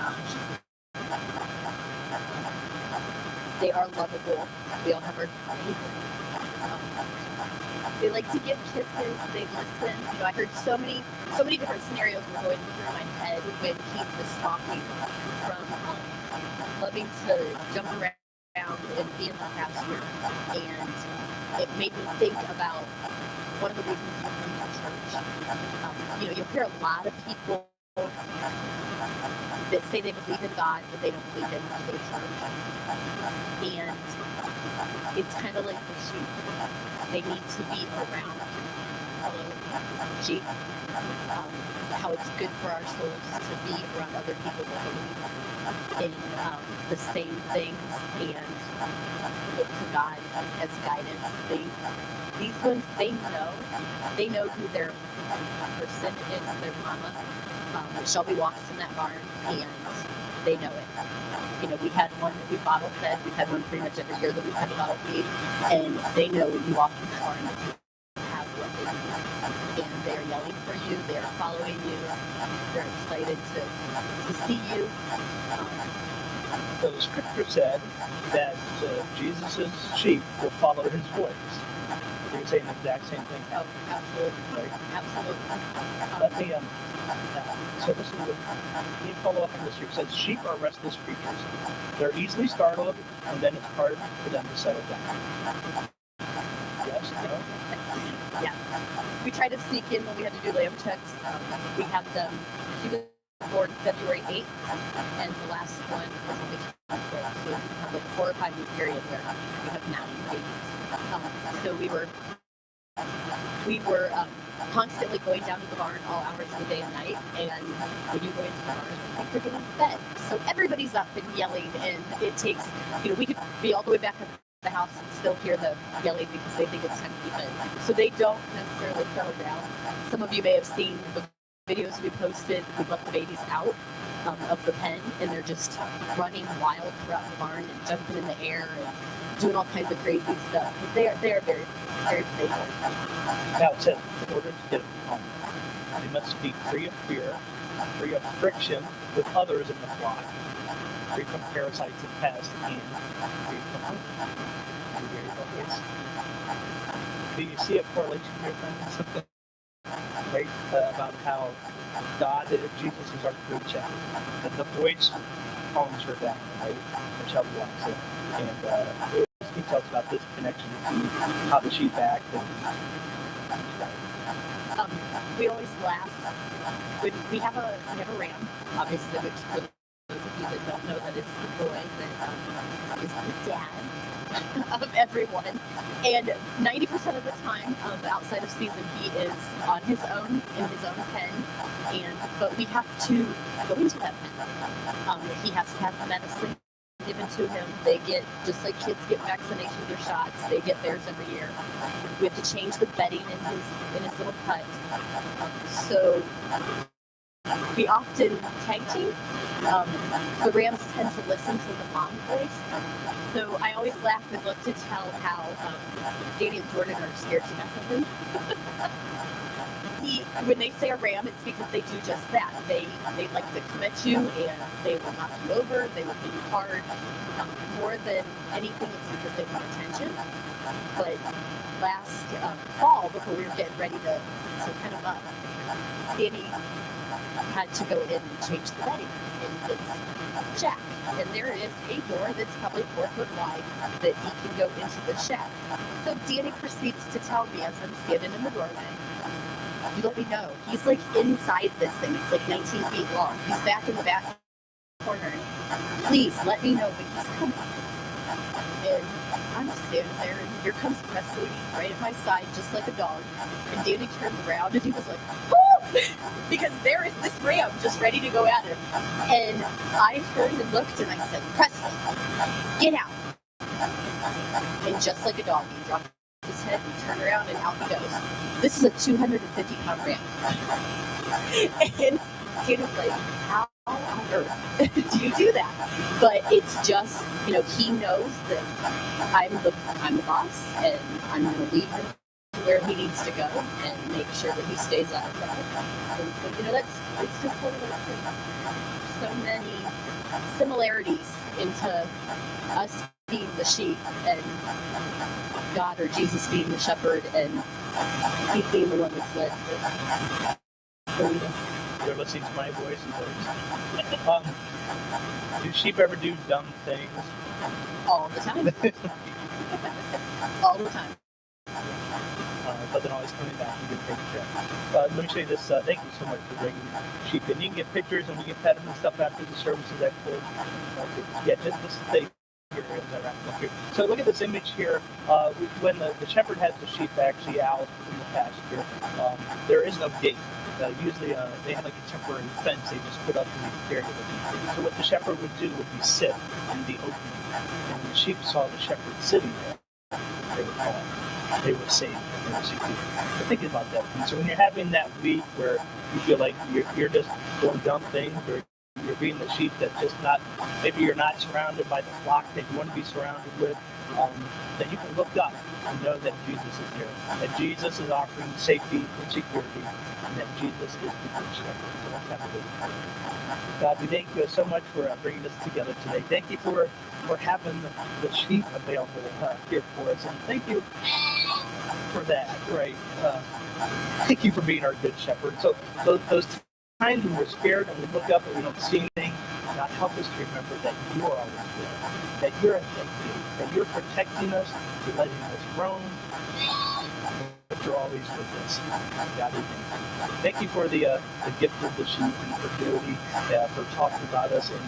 They are lovable. We all have our they like to give kisses. They listen. You know, I heard so many different scenarios were going through my head when Keith was talking from loving to jump around and be in the pasture, and it made me think about one of the reasons we come to church. You'll hear a lot of people that say they believe in God, but they don't believe in the church. And it's kind of like the sheep. They need to be around sheep. How it's good for our souls to be around other people that believe in the same things and look to God as guidance. These ones, they know who their person is, their mama. Shelby walks in that barn and they know it. We had one that we bottle fed. We've had one pretty much every year that we've had a bottle feed. And they know when you walk in the barn, you have what they need. And they're yelling for you. They're following you. They're excited to see you. So the scripture said that Jesus' sheep will follow his voice. You're saying the exact same thing. Oh, absolutely. Right. Absolutely. Let me so this is you follow up on this here. It says sheep are restless creatures. They're easily startled, and then it's hard for them to settle down. Yes, no? Yeah. We tried to sneak in when we had to do lamb checks. We had them. She was born February 8th, and the last one was only 12. So we have like a 4 or 5 week period where we have 9 babies. So we were constantly going down to the barn all hours of the day and night, and when you go into the barn, I think they're getting fed. So everybody's up and yelling, and it takes, we could be all the way back at the house and still hear the yelling because they think it's time to be fed. So they don't necessarily settle down. Some of you may have seen the videos we posted. We let the babies out of the pen, and they're just running wild throughout the barn and jumping in the air and doing all kinds of crazy stuff. They are very, very playful. Now it says, in order to get home, they must be free of fear, free of friction with others in the flock, free from parasites and pests, and free from hunger. Do you see a correlation here, friends? right? About how God, Jesus is our good shepherd. That the voice calms her down, right? And Shelby walks in. And he talks about this connection between how the sheep act and We always laugh when we have a ram, obviously, which for those of you that don't know, that is the boy that is the dad of everyone. And 90% of the time, outside of season, he is on his own in his own pen. But we have to go into that pen. He has to have medicine given to him. They get, just like kids get vaccinations or shots, they get theirs every year. We have to change the bedding in his little hut. So we often tag team. The Rams tend to listen to the mom voice. So I always laugh and look to tell how Danny and Jordan are scared to death of him. When they say a ram, it's because they do just that. They like to come at you and they will knock you over, they will hit you hard. More than anything, it's because they want attention. But last fall, before we were getting ready to kind of Danny had to go in and change the bedding in his shack. And there is a door that's probably 4 foot wide that he can go into the shack. So Danny proceeds to tell me as I'm standing in the doorway, you let me know. He's like inside this thing. It's like 19 feet long. He's back in the back corner. Please let me know when he's coming. And I'm just standing there, and here comes Presley right at my side, just like a dog. And Danny turned around, and he was like, "Oh!" Because there is this ram just ready to go at him. And I turned and looked, and I said, "Presley, get out!" And just like a dog, he dropped his head and turned around, and out he goes. This is a 250-pound ram. And Danny's like, how on earth do you do that? But it's just, he knows that I'm the boss, and I'm going to lead him to where he needs to go and make sure that he stays out of trouble. And, it's just one of those things. So many similarities into us being the sheep and God or Jesus being the shepherd and he being the one that's led. They're listening to my voice and voice. Do sheep ever do dumb things? All the time. All the time. But then always coming back and get taken care of. Let me show you this. Thank you so much for bringing sheep in. You can get pictures and we can pet them and stuff after the service is that cool. Yeah, just stay here. So look at this image here. When the shepherd has the sheep actually out in the pasture, there is no gate. Usually they have like a temporary fence they just put up in the area. So what the shepherd would do would be sit in the opening. And when the sheep saw the shepherd sitting there, they were calm. They were safe. They were secure. So think about that. And so when you're having that week where you feel like you're just doing dumb things, or you're being the sheep that's just not, maybe you're not surrounded by the flock that you want to be surrounded with, that you can look up and know that Jesus is here, that Jesus is offering safety and security, and that Jesus is the good shepherd. So let's have a good time. God, we thank you so much for bringing us together today. Thank you for having the sheep available here for us, and thank you for that, right? Thank you for being our good shepherd. So those times when we're scared and we look up and we don't see anything, God, help us to remember that you are always there, that you're a safety, that you're protecting us, you're letting us roam, but you're always with us. God, we thank you for the gift of the sheep and for Jody, for talking about us and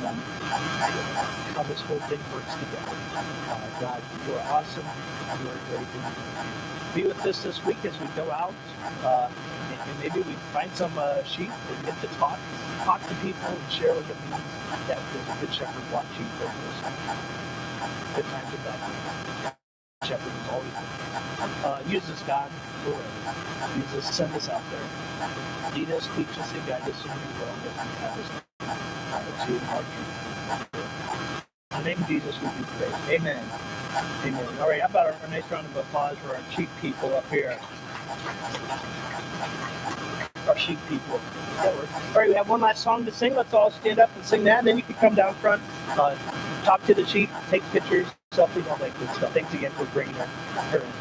how this whole thing works together. God, you are awesome. You are great. Be with us this week as we go out. And maybe we find some sheep and get to talk to people and share what it means that there's a good shepherd watching over us. Good times and bad times. Shepherd is always there. Use us, God, for use us, send us out there. Lead us, teach us, and guide us in your will that you have us to our truth. In the name of Jesus, we do pray. Amen. Amen. All right, how about a nice round of applause for our sheep people up here? Our sheep people. All right, we have one last song to sing. Let's all stand up and sing that. And then you can come down front, talk to the sheep, take pictures, selfies, all that good stuff. Thanks again for bringing her in.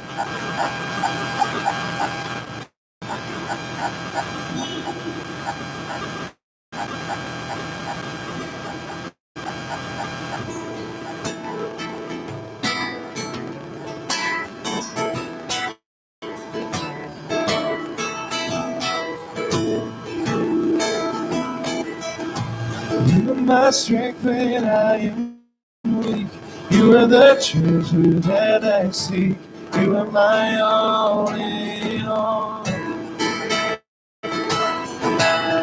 You are my strength when I am weak. You are the treasure that I seek. You are my all in all.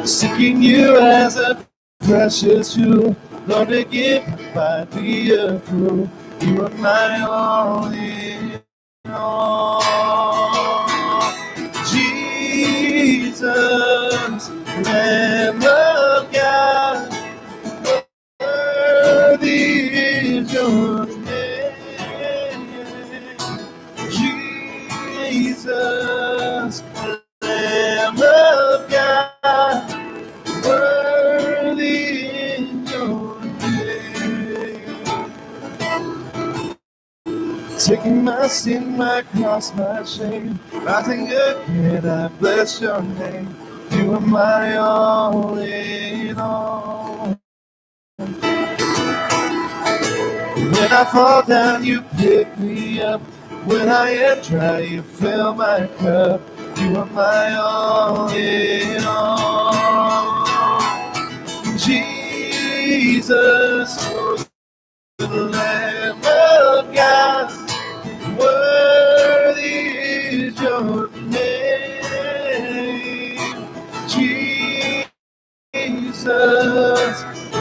Seeking you as a precious jewel, Lord, to give my be a fool. You are my all in all. Jesus, Lamb of God, worthy is your name. Jesus, Lamb of God, worthy is your name. Taking my sin, my cross, my shame, rising again, I bless your name. You are my all in all. When I fall down, you pick me up. When I am dry, you fill my cup. You are my all in all. Jesus, the Lamb of God, worthy is your name. Jesus,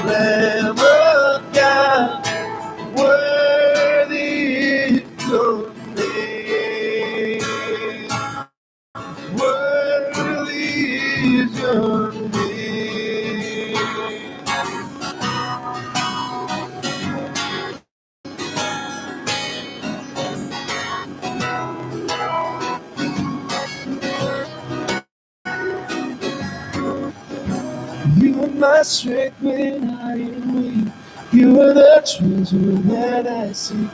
Lamb of God, worthy is your name. Worthy is your name. You are my strength when I am weak. You are the treasure that I seek.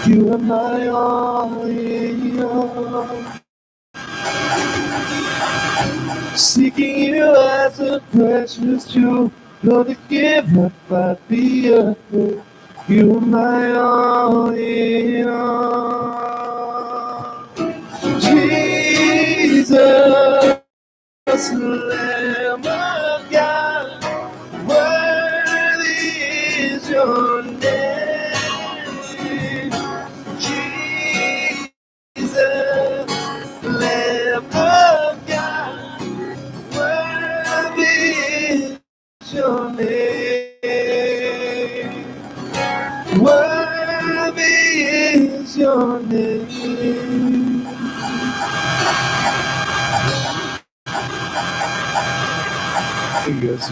You are my all in all. Seeking you as a precious jewel, Lord, to give up, I'd be a fool. You are my all in all. Jesus, Lamb of God, worthy is your name. Jesus, Lamb of God, worthy is your name. Worthy is your name. Hey guys,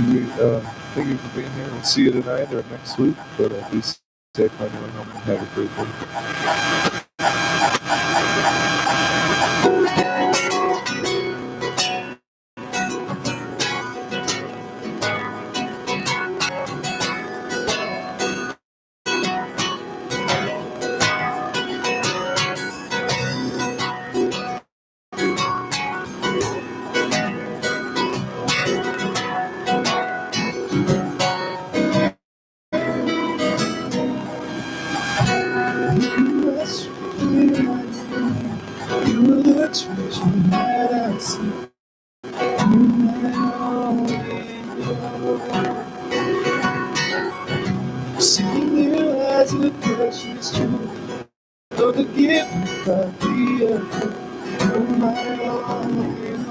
thank you for being here. We'll see you tonight or next week. But be safe on your way home and have a great day. You are the treasure that I see. You are seeing you as a precious jewel. Lord, to give me the beautiful. You're my all in